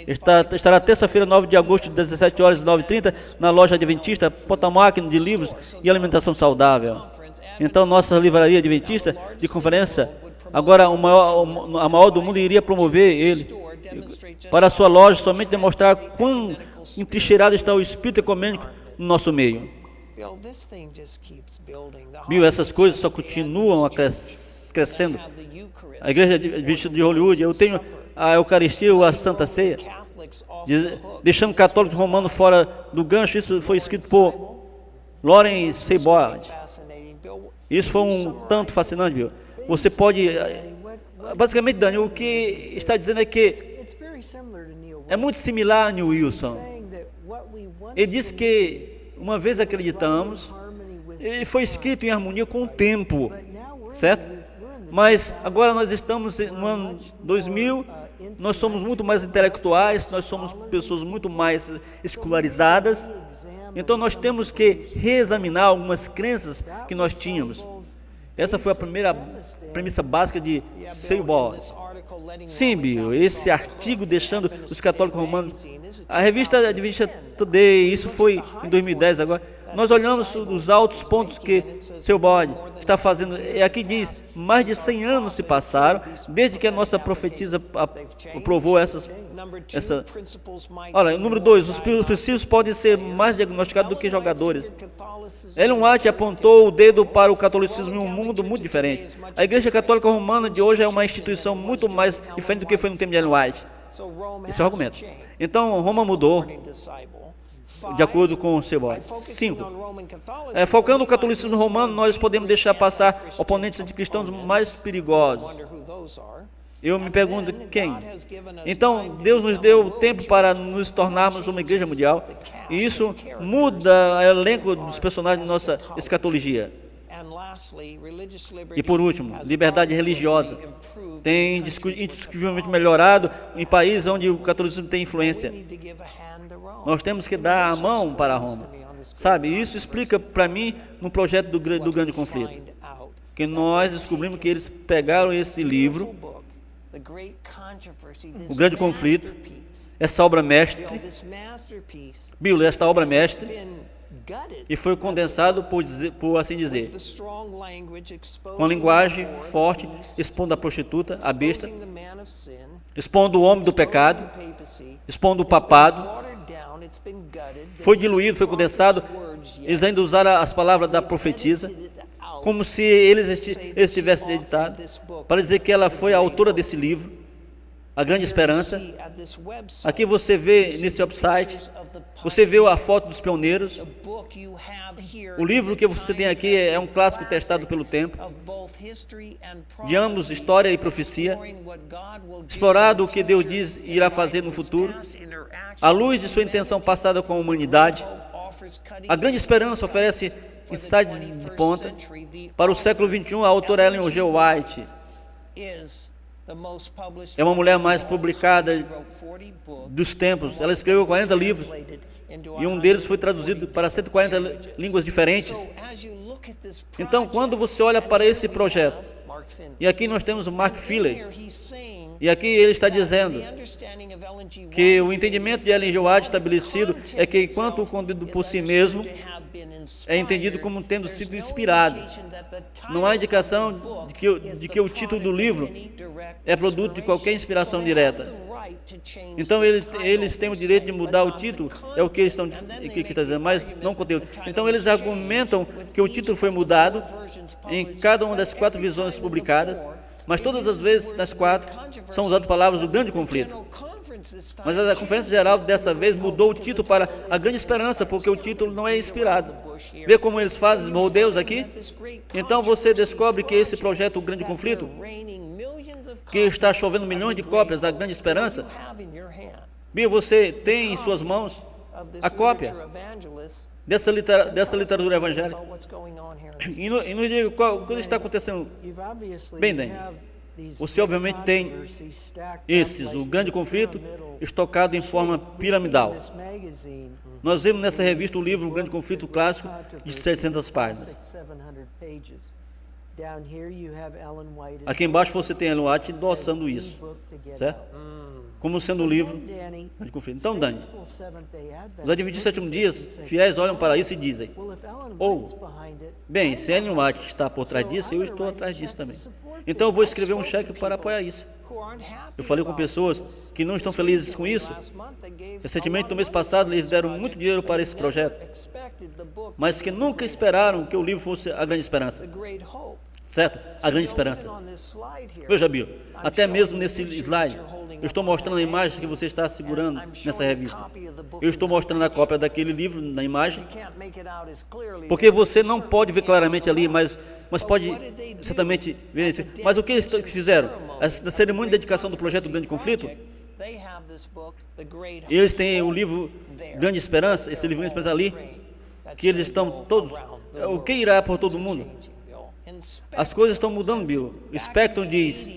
Estará terça-feira, 9 de agosto, 17 horas e 9h30, na loja adventista Potomac de livros e alimentação saudável. Então, nossa livraria adventista de conferência, agora a maior do mundo, iria promover ele para a sua loja, somente demonstrar quão entrincheirado está o espírito ecumênico no nosso meio. Bill, essas coisas só continuam crescendo. A Igreja Adventista de Hollywood, eu tenho a Eucaristia ou a Santa Ceia, deixando católicos romanos fora do gancho. Isso foi escrito por Lauren Seibord. Isso foi um tanto fascinante, Bill. Você pode... Basicamente, Daniel, o que está dizendo é que é muito similar a Neil Wilson. Ele disse que uma vez acreditamos, e foi escrito em harmonia com o tempo, certo? Mas agora nós estamos no ano 2000, nós somos muito mais intelectuais, nós somos pessoas muito mais escolarizadas, então nós temos que reexaminar algumas crenças que nós tínhamos. Essa foi a primeira premissa básica de Seibord. Sim, Bill, esse artigo deixando os católicos romanos, a revista Adventist Today, isso foi em 2010 agora, nós olhamos os altos pontos que Seibord está fazendo, e aqui diz, mais de 100 anos se passaram, desde que a nossa profetisa aprovou essa... Olha, número 2, os princípios podem ser mais diagnosticados do que jogadores. Ellen White apontou o dedo para o catolicismo em um mundo muito diferente. A Igreja Católica Romana de hoje é uma instituição muito mais diferente do que foi no tempo de Ellen White. Esse é o argumento. Então, Roma mudou, de acordo com o Seibord. 5. Focando no catolicismo romano, nós podemos deixar passar oponentes anticristãos mais perigosos. Eu me pergunto, quem? Então, Deus nos deu tempo para nos tornarmos uma igreja mundial, e isso muda o elenco dos personagens da nossa escatologia. E por último, liberdade religiosa tem indiscutivelmente melhorado em países onde o catolicismo tem influência. Nós temos que dar a mão para Roma. Sabe, isso explica para mim no projeto do grande conflito. que nós descobrimos que eles pegaram esse livro, O Grande Conflito, essa obra mestre, Bíblia, esta obra mestre, e foi condensado, por assim dizer, com linguagem forte, expondo a prostituta, a besta, expondo o homem do pecado, expondo o papado. Foi diluído, foi condensado. Eles ainda usaram as palavras da profetisa, como se eles tivessem editado, para dizer que ela foi a autora desse livro, A Grande Esperança. Aqui você vê nesse website, você vê a foto dos pioneiros. O livro que você tem aqui é um clássico testado pelo tempo, de ambos história e profecia, explorado o que Deus diz irá fazer no futuro, à luz de sua intenção passada com a humanidade. A Grande Esperança oferece insights de ponta. Para o século XXI, a autora Ellen G. White é uma mulher mais publicada dos tempos. Ela escreveu 40 livros e um deles foi traduzido para 140 línguas diferentes. Então, quando você olha para esse projeto, e aqui nós temos o Mark Finley, e aqui ele está dizendo que o entendimento de Ellen G. White estabelecido é que enquanto o conteúdo por si mesmo é entendido como tendo sido inspirado, não há indicação de que o título do livro é produto de qualquer inspiração direta. Então eles têm o direito de mudar o título, é o que eles estão dizendo, mas não o conteúdo. Então eles argumentam que o título foi mudado em cada uma das 4 visões publicadas, mas todas as vezes nas 4 são usadas palavras do Grande Conflito. Mas a Conferência Geral dessa vez mudou o título para A Grande Esperança, porque o título não é inspirado. Vê como eles fazem rodeios aqui? Então você descobre que esse projeto, O Grande Conflito, que está chovendo milhões de cópias, A Grande Esperança, Bia, você tem em suas mãos a cópia dessa literatura evangélica. E nos diga o que está acontecendo. Bem, Dan, você obviamente tem o Grande Conflito, estocado em forma piramidal. Nós vemos nessa revista o livro O Grande Conflito Clássico, de 700 páginas. Aqui embaixo você tem Ellen White endossando isso, certo? Como sendo o livro Grande Conflito. Então, Dani, os Adventistas 7º dias fiéis olham para isso e dizem: bem, se Ellen White está por trás disso, eu estou atrás disso também. Então eu vou escrever um cheque para apoiar isso. Eu falei com pessoas que não estão felizes com isso. Recentemente, no mês passado, eles deram muito dinheiro para esse projeto, mas que nunca esperaram que o livro fosse A Grande Esperança. Certo? A Grande Esperança. Veja, Bill, até mesmo nesse slide, eu estou mostrando a imagem que você está segurando nessa revista. Eu estou mostrando a cópia daquele livro na imagem, porque você não pode ver claramente ali, mas pode certamente ver. Mas o que eles fizeram? Na cerimônia de dedicação do projeto Grande Conflito, eles têm o livro Grande Esperança, esse livro Grande Esperança ali, que eles estão todos, o que irá por todo mundo? As coisas estão mudando, Bill. O Spectrum diz: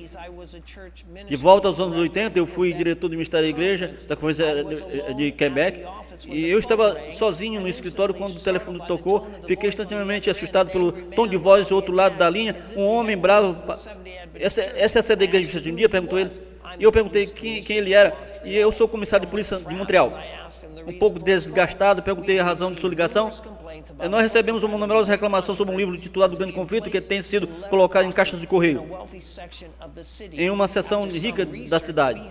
de volta aos anos 80, eu fui diretor do Ministério da Igreja da Conferência de Quebec, e eu estava sozinho no escritório quando o telefone tocou. Fiquei instantaneamente assustado pelo tom de voz do outro lado da linha. Um homem bravo. Essa é a sede da igreja de um dia? Perguntou ele. E eu perguntei quem ele era. E eu sou o comissário de polícia de Montreal. Um pouco desgastado, perguntei a razão de sua ligação. Nós recebemos uma numerosa reclamação sobre um livro titulado Grande Conflito, que tem sido colocado em caixas de correio, em uma seção rica da cidade.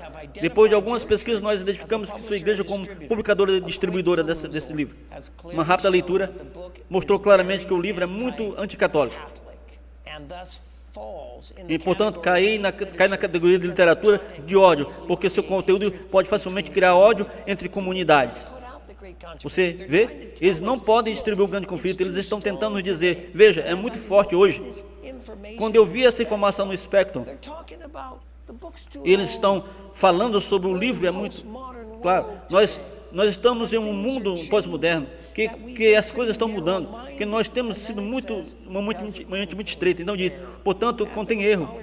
Depois de algumas pesquisas, nós identificamos que sua igreja como publicadora e distribuidora desse livro. Uma rápida leitura mostrou claramente que o livro é muito anticatólico. E, portanto, cai na categoria de literatura de ódio, porque seu conteúdo pode facilmente criar ódio entre comunidades. Você vê? Eles não podem distribuir o Grande Conflito, eles estão tentando nos dizer, veja, é muito forte hoje. Quando eu vi essa informação no Spectrum, eles estão falando sobre o livro, é muito claro. Nós estamos em um mundo pós-moderno, que as coisas estão mudando, que nós temos sido uma mente muito estreita. Então diz, portanto, contém erro.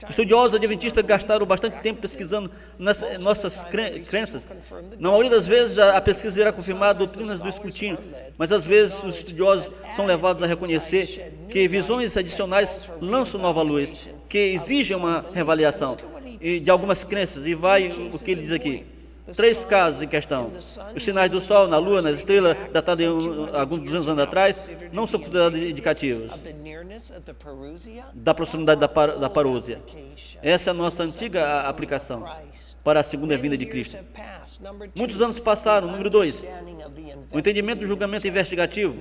Estudiosos adventistas gastaram bastante tempo pesquisando nossas crenças. Na maioria das vezes, a pesquisa irá confirmar doutrinas do escrutínio, mas às vezes os estudiosos são levados a reconhecer que visões adicionais lançam nova luz, que exigem uma reavaliação de algumas crenças. E vai o que ele diz aqui. 3 casos em questão. Os sinais do Sol, na Lua, nas estrelas, datados alguns 200 anos atrás, não são considerados indicativos da proximidade da parousia. Essa é a nossa antiga aplicação para a segunda vinda de Cristo. Muitos anos passaram. Número 2, o entendimento do julgamento investigativo.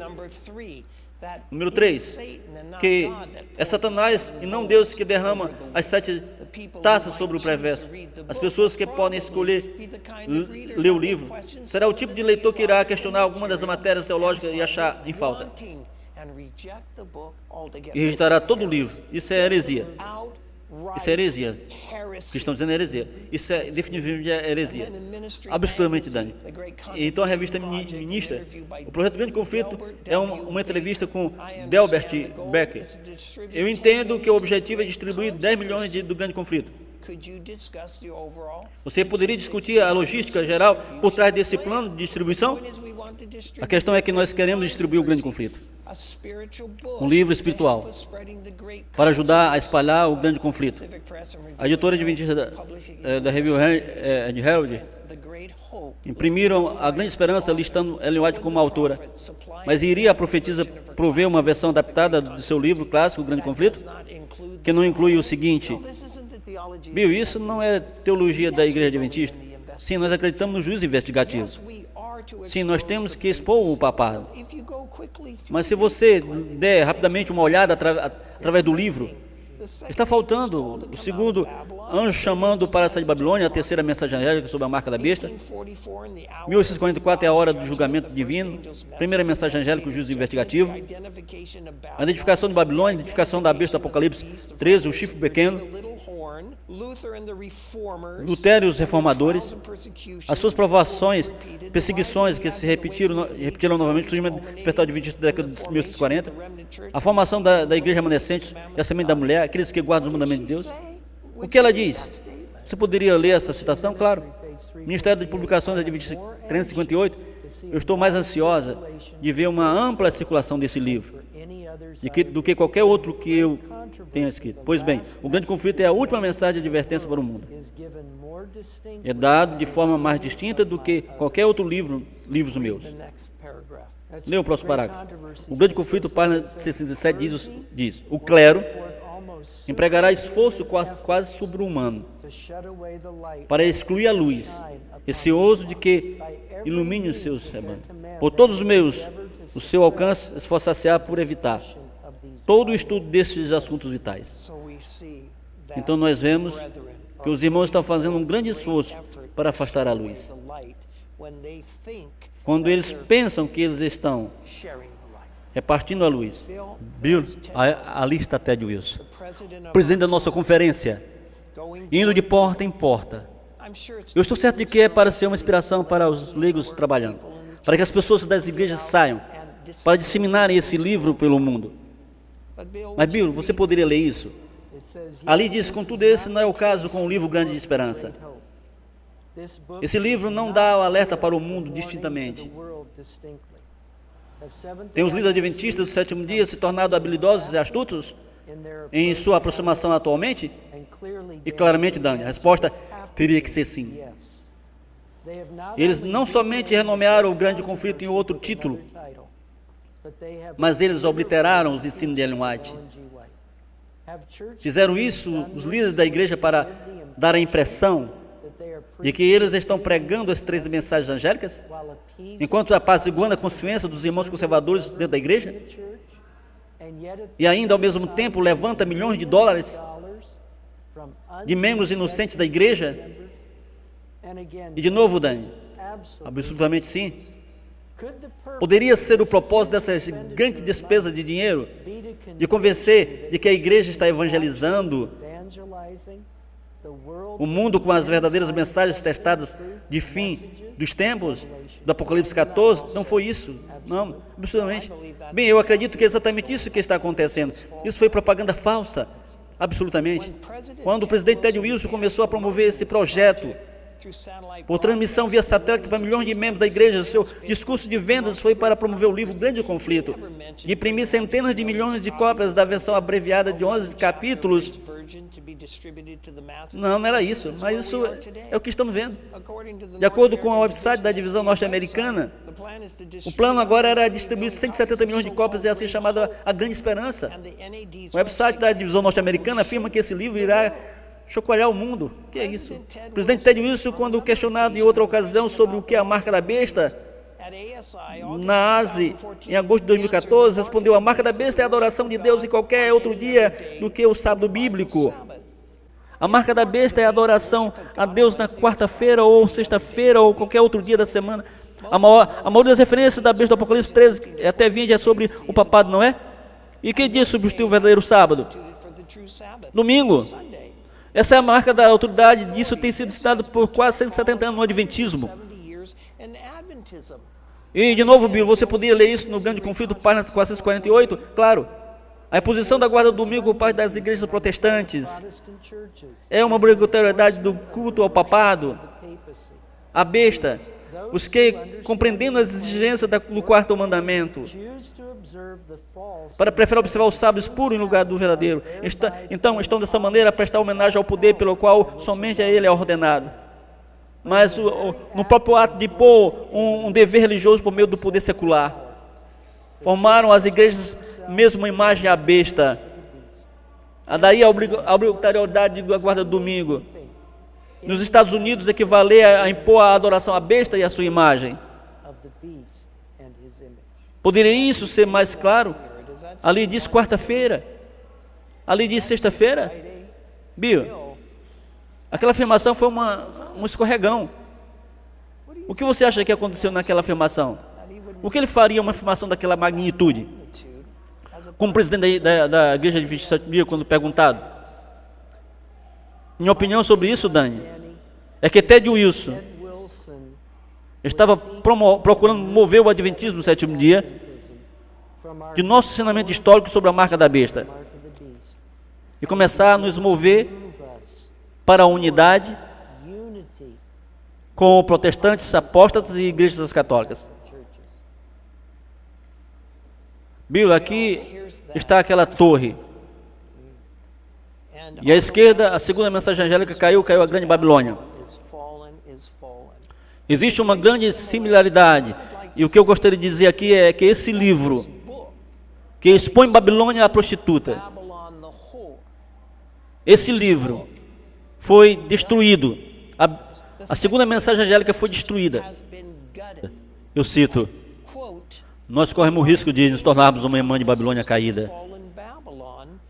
Número 3, que é Satanás e não Deus que derrama as 7 taças sobre o perverso. As pessoas que podem escolher ler o livro. Será o tipo de leitor que irá questionar alguma das matérias teológicas e achar em falta. E rejeitará todo o livro. Isso é heresia. Isso é heresia. Cristãos dizendo heresia. Isso é definitivamente heresia. Absolutamente, Dani. Então a revista Ministra, o projeto Grande Conflito é uma entrevista com Delbert Becker. Eu entendo que o objetivo é distribuir 10 milhões do Grande Conflito. Você poderia discutir a logística geral por trás desse plano de distribuição? A questão é que nós queremos distribuir o Grande Conflito. Um livro espiritual para ajudar a espalhar o Grande Conflito. A editora adventista da Review Herald imprimiram a Grande Esperança listando Ellen White como autora, mas iria a profetisa prover uma versão adaptada do seu livro clássico, O Grande Conflito, que não inclui o seguinte: Bill, isso não é teologia da Igreja Adventista? Sim, nós acreditamos no juízo investigativo. Sim, nós temos que expor o papado. Mas se você der rapidamente uma olhada através do livro, está faltando o segundo anjo chamando para sair de Babilônia, a terceira mensagem angélica sobre a marca da besta. 1844 é a hora do julgamento divino. Primeira mensagem angélica, o juízo investigativo. A identificação de Babilônia, a identificação da besta do Apocalipse 13, o chifre pequeno. Lutero e os reformadores. As suas provações, perseguições que se repetiram novamente, o surgimento do despertar adventista da década de 1840. A formação da igreja remanescente e a semente da mulher, aqueles que guardam os mandamentos de Deus. O que ela diz? Você poderia ler essa citação? Claro. Ministério de Publicações da Adventista 358. Eu estou mais ansiosa de ver uma ampla circulação desse livro do que qualquer outro que eu tenha escrito. Pois bem, o Grande Conflito é a última mensagem de advertência para o mundo. É dado de forma mais distinta do que qualquer outro livros meus. Leia o próximo parágrafo. O Grande Conflito, página 67, diz: o clero empregará esforço quase sobre-humano para excluir a luz, receoso de que ilumine os seus rebanhos. Por todos os meios, o seu alcance esforçar-se-á por evitar todo o estudo desses assuntos vitais. Então nós vemos que os irmãos estão fazendo um grande esforço para afastar a luz. Quando eles pensam que eles estão repartindo a luz. Bill, ali está Ted Wilson, presidente da nossa conferência, indo de porta em porta. Eu estou certo de que é para ser uma inspiração para os leigos trabalhando, para que as pessoas das igrejas saiam, para disseminarem esse livro pelo mundo. Mas Bill, você poderia ler isso? Ali diz: contudo, esse não é o caso com o livro Grande de Esperança. Esse livro não dá o alerta para o mundo distintamente. Tem os líderes adventistas do sétimo dia se tornado habilidosos e astutos em sua aproximação atualmente? E claramente, Dani, a resposta teria que ser sim. Eles não somente renomearam o Grande Conflito em outro título, mas eles obliteraram os ensinos de Ellen White. Fizeram isso os líderes da igreja para dar a impressão de que eles estão pregando as 3 mensagens angélicas, enquanto apaziguando a consciência dos irmãos conservadores dentro da igreja, e ainda ao mesmo tempo levanta milhões de dólares de membros inocentes da igreja. E de novo, Dani, absolutamente sim. Poderia ser o propósito dessa gigante despesa de dinheiro de convencer de que a igreja está evangelizando o mundo com as verdadeiras mensagens testadas de fim dos tempos, do Apocalipse 14, não foi isso, não, absolutamente. Bem, eu acredito que é exatamente isso que está acontecendo. Isso foi propaganda falsa, absolutamente. Quando o presidente Ted Wilson começou a promover esse projeto, por transmissão via satélite para milhões de membros da igreja, seu discurso de vendas foi para promover o livro Grande Conflito, e imprimir centenas de milhões de cópias da versão abreviada de 11 capítulos. Não era isso, mas isso é o que estamos vendo. De acordo com o website da divisão norte-americana, o plano agora era distribuir 170 milhões de cópias, e assim chamada A Grande Esperança. O website da divisão norte-americana afirma que esse livro irá chocolhar o mundo. O que é isso? O presidente Ted Wilson, quando questionado em outra ocasião sobre o que é a marca da besta, na ASI, em agosto de 2014, respondeu: a marca da besta é a adoração de Deus em qualquer outro dia do que o sábado bíblico. A marca da besta é a adoração a Deus na quarta-feira ou sexta-feira ou qualquer outro dia da semana. A maioria das referências da besta do Apocalipse 13 até 20 é sobre o papado, não é? E que dia substitui o verdadeiro sábado? Domingo. Essa é a marca da autoridade, e isso tem sido ensinado por quase 170 anos no Adventismo. E, de novo, Bill, você poderia ler isso no Grande Conflito, página 448, claro. A imposição da guarda do domingo por parte das igrejas protestantes é uma obrigatoriedade do culto ao papado, a besta, os que, compreendendo as exigências do quarto mandamento, preferem observar os sábados puros em lugar do verdadeiro. Então, estão dessa maneira a prestar homenagem ao poder pelo qual somente a ele é ordenado. Mas no próprio ato de pôr um dever religioso por meio do poder secular, formaram as igrejas mesmo uma imagem à besta. Daí a obrigatoriedade da guarda do domingo. Nos Estados Unidos equivaler a impor a adoração à besta e a sua imagem. Poderia isso ser mais claro? Ali diz quarta-feira. Ali diz sexta-feira. Bill, aquela afirmação foi um escorregão. O que você acha que aconteceu naquela afirmação? O que ele faria uma afirmação daquela magnitude? Como presidente da Igreja de 27 dias, quando perguntado. Minha opinião sobre isso, Dani, é que Ted Wilson estava procurando mover o Adventismo no sétimo dia de nosso ensinamento histórico sobre a marca da besta e começar a nos mover para a unidade com protestantes, apóstatas e igrejas católicas. Bill, aqui está aquela torre. E à esquerda, a segunda mensagem angélica caiu a grande Babilônia. Existe uma grande similaridade. E o que eu gostaria de dizer aqui é que esse livro, que expõe Babilônia à prostituta, esse livro foi destruído. A segunda mensagem angélica foi destruída. Eu cito: nós corremos o risco de nos tornarmos uma irmã de Babilônia caída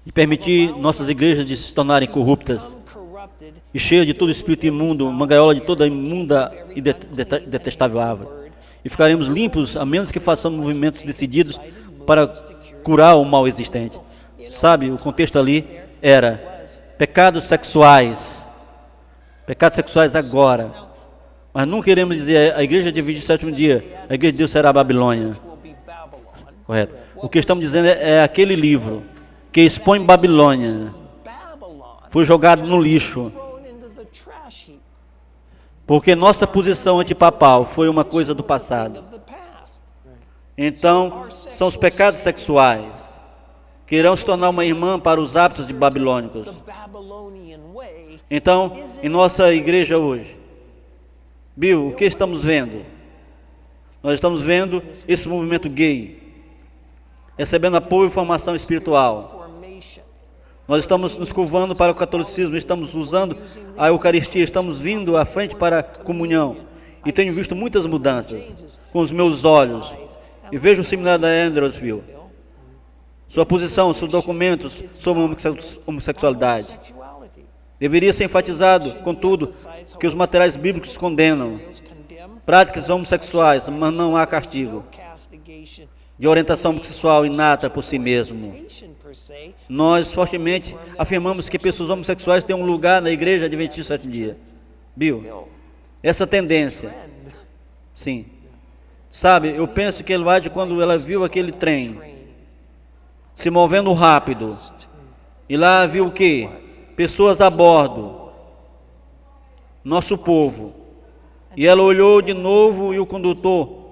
e permitir nossas igrejas de se tornarem corruptas e cheias de todo espírito imundo, uma gaiola de toda imunda e detestável árvore. E ficaremos limpos a menos que façamos movimentos decididos para curar o mal existente. Sabe, o contexto ali era pecados sexuais agora. Mas não queremos dizer a igreja de 27º dia, a igreja de Deus será a Babilônia. Correto. O que estamos dizendo é aquele livro que expõe Babilônia foi jogado no lixo, porque nossa posição antipapal foi uma coisa do passado. Então, são os pecados sexuais que irão se tornar uma irmã para os hábitos de babilônicos. Então, em nossa igreja hoje, Bill, o que estamos vendo? Nós estamos vendo esse movimento gay recebendo apoio e formação espiritual. Nós estamos nos curvando para o catolicismo, estamos usando a Eucaristia, estamos vindo à frente para a comunhão. E tenho visto muitas mudanças com os meus olhos. E vejo o seminário da Andrewsville. Sua posição, seus documentos sobre homossexualidade. Deveria ser enfatizado, contudo, que os materiais bíblicos condenam práticas homossexuais, mas não há castigo de orientação sexual inata por si mesmo. Nós fortemente afirmamos que pessoas homossexuais têm um lugar na igreja adventista do sétimo dia. Bill, essa tendência Sim. Sabe, eu penso que Ellen White, quando ela viu aquele trem se movendo rápido, e lá viu o quê? Pessoas a bordo, nosso povo. E ela olhou de novo e o condutor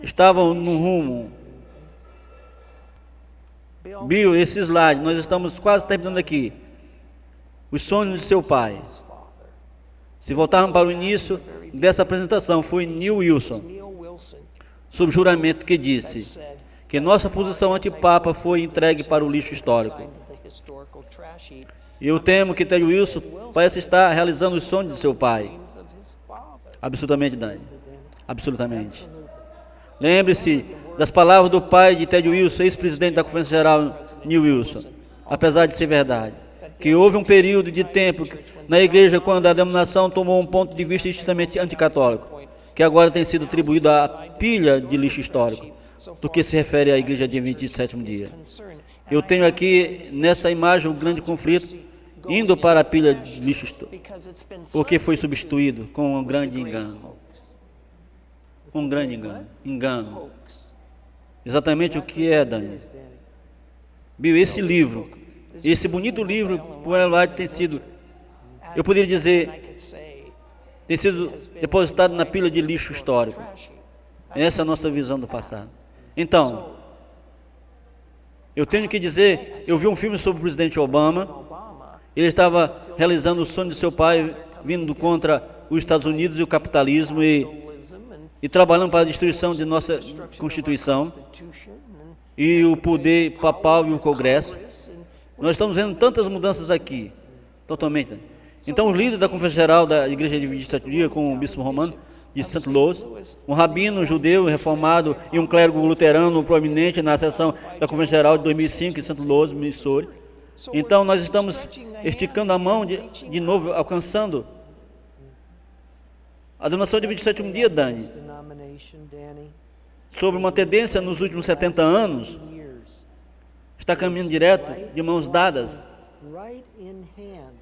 estava no rumo. Bill, esse slide, nós estamos quase terminando aqui. Os sonhos de seu pai. Se voltarmos para o início dessa apresentação, foi Neil Wilson, sob juramento, que disse que nossa posição antipapa foi entregue para o lixo histórico. E eu temo que Ted Wilson parece estar realizando os sonhos de seu pai. Absolutamente, Dani. Absolutamente. Lembre-se das palavras do pai de Ted Wilson, ex-presidente da Conferência Geral, Neil Wilson, apesar de ser verdade, que houve um período de tempo na igreja quando a denominação tomou um ponto de vista extremamente anticatólico, que agora tem sido atribuído à pilha de lixo histórico, do que se refere à igreja adventista do sétimo dia. Eu tenho aqui nessa imagem um grande conflito, indo para a pilha de lixo histórico, porque foi substituído com um grande engano. Um grande engano. Engano. Exatamente o que é, Dani? Bill, esse livro, esse bonito livro, por Ellen White, tem sido, eu poderia dizer, tem sido depositado na pilha de lixo histórico. Essa é a nossa visão do passado. Então, eu tenho que dizer, eu vi um filme sobre o presidente Obama. Ele estava realizando o sonho de seu pai, vindo contra os Estados Unidos e o capitalismo e trabalhando para a destruição de nossa Constituição e o poder papal e o Congresso. Nós estamos vendo tantas mudanças aqui, totalmente. Então, o líder da Conferência Geral da Igreja Adventista do Sétimo Dia, com o bispo romano de St. Louis, um rabino judeu reformado e um clérigo luterano proeminente na sessão da Conferência Geral de 2005 em St. Louis, Missouri. Então, nós estamos esticando a mão de novo, alcançando a denominação de 27º dia, Dani, sobre uma tendência nos últimos 70 anos, está caminhando direto, de mãos dadas,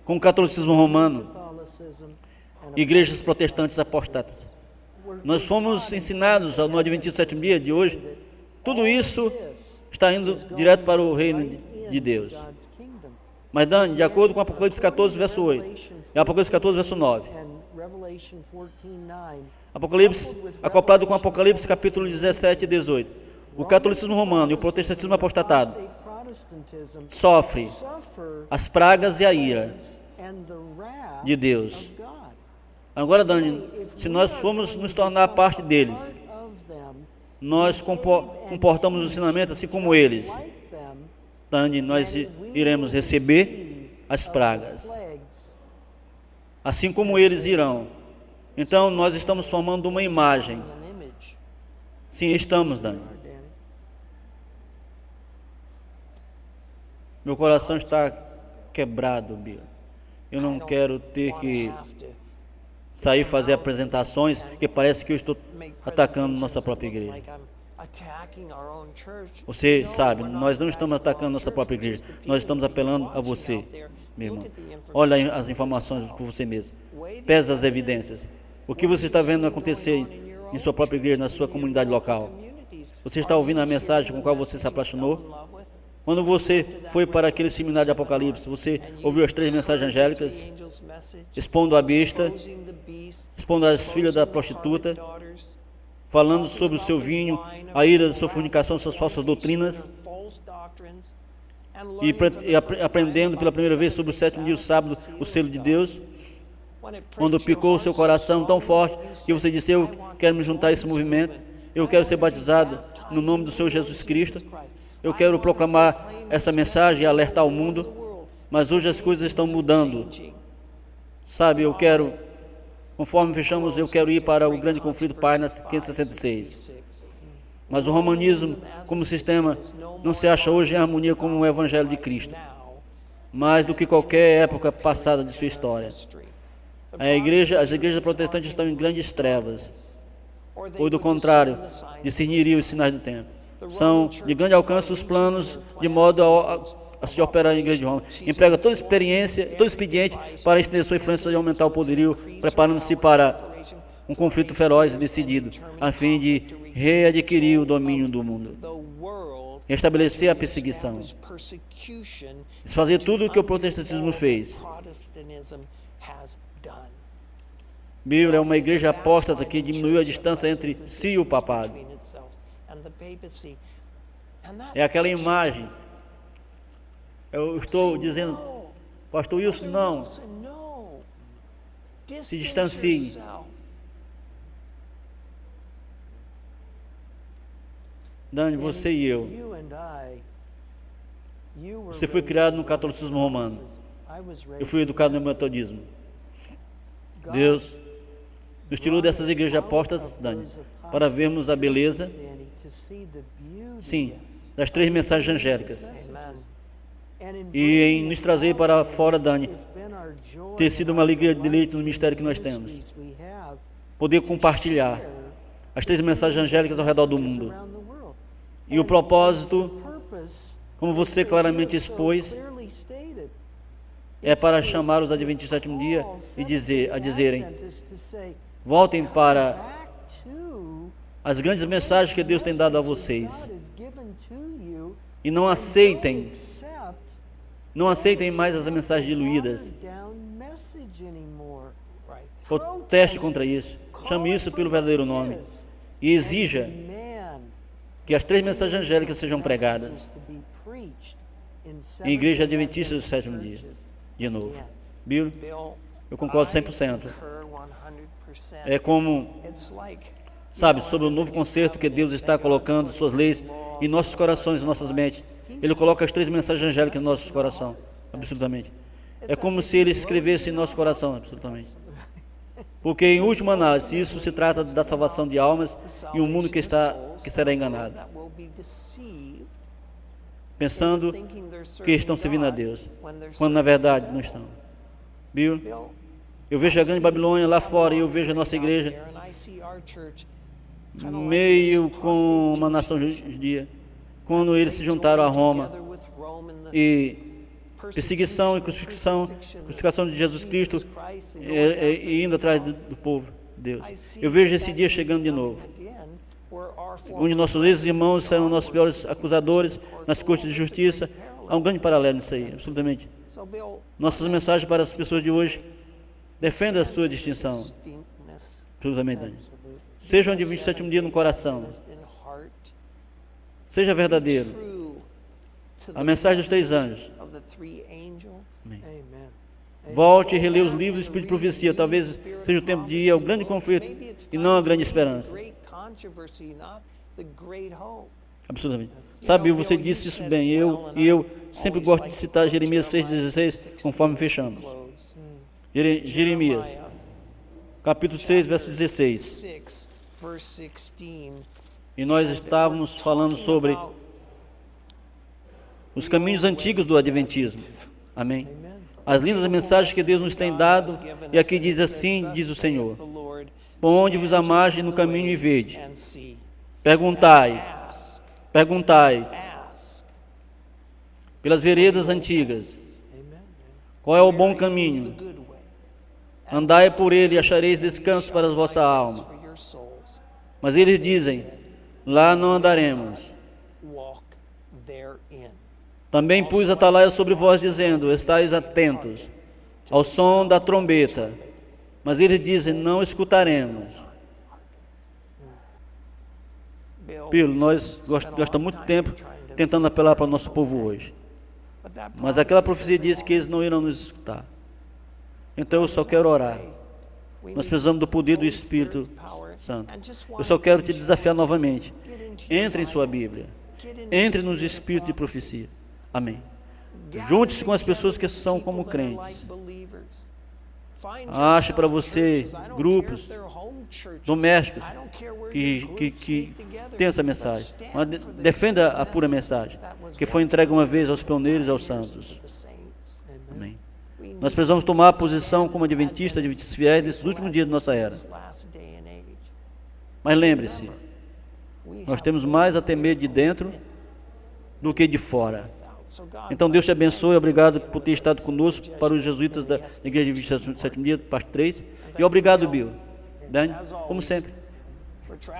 com o catolicismo romano, igrejas protestantes apostatas. Nós fomos ensinados no Adventista do 7º dia de hoje, tudo isso está indo direto para o reino de Deus. Mas, Dani, de acordo com Apocalipse 14, verso 8, e Apocalipse 14, verso 9, Apocalipse, acoplado com Apocalipse capítulo 17 e 18, o catolicismo romano e o protestantismo apostatado sofre as pragas e a ira de Deus. Agora, Dani, se nós formos nos tornar parte deles, nós comportamos o ensinamento assim como eles, Dani, nós iremos receber as pragas, assim como eles irão. Então, nós estamos formando uma imagem. Sim, estamos, Dani. Meu coração está quebrado, Bill. Eu não quero ter que sair fazer apresentações, porque parece que eu estou atacando nossa própria igreja. Você sabe, nós não estamos atacando nossa própria igreja, nós estamos apelando a você, meu irmão. Olha as informações por você mesmo, pesa as evidências. O que você está vendo acontecer em sua própria igreja, na sua comunidade local? Você está ouvindo a mensagem com a qual você se apaixonou? Quando você foi para aquele seminário de Apocalipse, você ouviu as 3 mensagens angélicas, expondo a besta, expondo as filhas da prostituta, falando sobre o seu vinho, a ira da sua fornicação, suas falsas doutrinas, e aprendendo pela primeira vez sobre o 7º dia, o sábado, o selo de Deus, quando picou o seu coração tão forte, que você disse, eu quero me juntar a esse movimento, eu quero ser batizado no nome do Senhor Jesus Cristo, eu quero proclamar essa mensagem e alertar o mundo, mas hoje as coisas estão mudando, sabe, eu quero, conforme fechamos, eu quero ir para o grande conflito página 566, mas o romanismo como sistema não se acha hoje em harmonia com o Evangelho de Cristo, mais do que qualquer época passada de sua história. As igrejas protestantes estão em grandes trevas, ou do contrário, discerniriam os sinais do tempo. São de grande alcance os planos de modo a se operar em igreja de Roma. Emprega toda experiência, todo expediente para estender sua influência e aumentar o poderio, preparando-se para um conflito feroz e decidido, a fim de readquirir o domínio do mundo, restabelecer a perseguição, fazer tudo o que o protestantismo fez. Bíblia é uma igreja apóstata que diminuiu a distância entre si e o papado. É aquela imagem. Eu estou dizendo, pastor Wilson, não. Se distancie. Dani, você e eu. Você foi criado no catolicismo romano. Eu fui educado no metodismo. Deus nos tirou dessas igrejas apóstatas, Dani, para vermos a beleza, sim, das 3 mensagens angélicas. E em nos trazer para fora, Dani, ter sido uma alegria de deleite no mistério que nós temos. Poder compartilhar as 3 mensagens angélicas ao redor do mundo. E o propósito, como você claramente expôs, é para chamar os adventistas do sétimo dia e dizerem: voltem para as grandes mensagens que Deus tem dado a vocês. E não aceitem mais as mensagens diluídas. Proteste contra isso. Chame isso pelo verdadeiro nome. E exija que as 3 mensagens angélicas sejam pregadas em igreja adventista do sétimo dia. De novo. Bill, eu concordo 100%. É como, sabe, sobre o novo concerto que Deus está colocando suas leis em nossos corações e nossas mentes. Ele coloca as 3 mensagens angélicas em nossos corações, absolutamente. É como se Ele escrevesse em nosso coração, absolutamente. Porque, em última análise, isso se trata da salvação de almas em um mundo que será enganado, pensando que estão servindo a Deus, quando na verdade não estão. Bill, eu vejo a grande Babilônia lá fora e eu vejo a nossa igreja meio com uma nação judia, quando eles se juntaram a Roma, e perseguição e crucificação de Jesus Cristo, e indo atrás do povo de Deus. Eu vejo esse dia chegando de novo, onde nossos ex-irmãos serão nossos piores acusadores nas cortes de justiça. Há um grande paralelo nisso aí, absolutamente. Nossas mensagens para as pessoas de hoje: defenda a sua distinção, absolutamente, Dani. Seja um adventista do sétimo dia no coração, seja verdadeiro. A mensagem dos 3 anjos. Amém. Volte e relê os livros do Espírito de Profecia. Talvez seja o tempo de ir ao grande conflito e não a grande esperança. Absolutamente. Sabe, você disse isso bem. Eu sempre gosto de citar Jeremias 6,16, conforme fechamos. Jeremias, capítulo 6, verso 16. E nós estávamos falando sobre os caminhos antigos do adventismo. Amém. As lindas mensagens que Deus nos tem dado. E aqui diz assim, diz o Senhor: ponde-vos à margem no caminho e vede. Perguntai pelas veredas antigas, qual é o bom caminho? Andai por ele e achareis descanso para a vossa alma. Mas eles dizem: lá não andaremos. Também pus atalaia sobre vós, dizendo: estais atentos ao som da trombeta. Mas eles dizem: não escutaremos. Pelo, nós gastamos muito tempo tentando apelar para o nosso povo hoje. Mas aquela profecia disse que eles não irão nos escutar. Então eu só quero orar. Nós precisamos do poder do Espírito Santo. Eu só quero te desafiar novamente. Entre em sua Bíblia. Entre nos espíritos de profecia. Amém. Junte-se com as pessoas que são como crentes. Ache para você grupos domésticos que tem essa mensagem. Mas defenda a pura mensagem que foi entregue uma vez aos pioneiros e aos santos. Amém. Nós precisamos tomar a posição como adventistas fiéis nesses últimos dias de nossa era. Mas lembre-se, nós temos mais a temer de dentro do que de fora. Então Deus te abençoe, obrigado por ter estado conosco para os jesuítas da Igreja de 27º dia, parte 3. E obrigado, Bill. Dani, como sempre,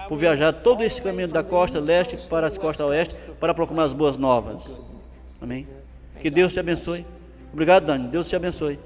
por viajar todo esse caminho da costa leste para as costas oeste para proclamar as boas novas. Amém? Que Deus te abençoe. Obrigado, Dani. Deus te abençoe.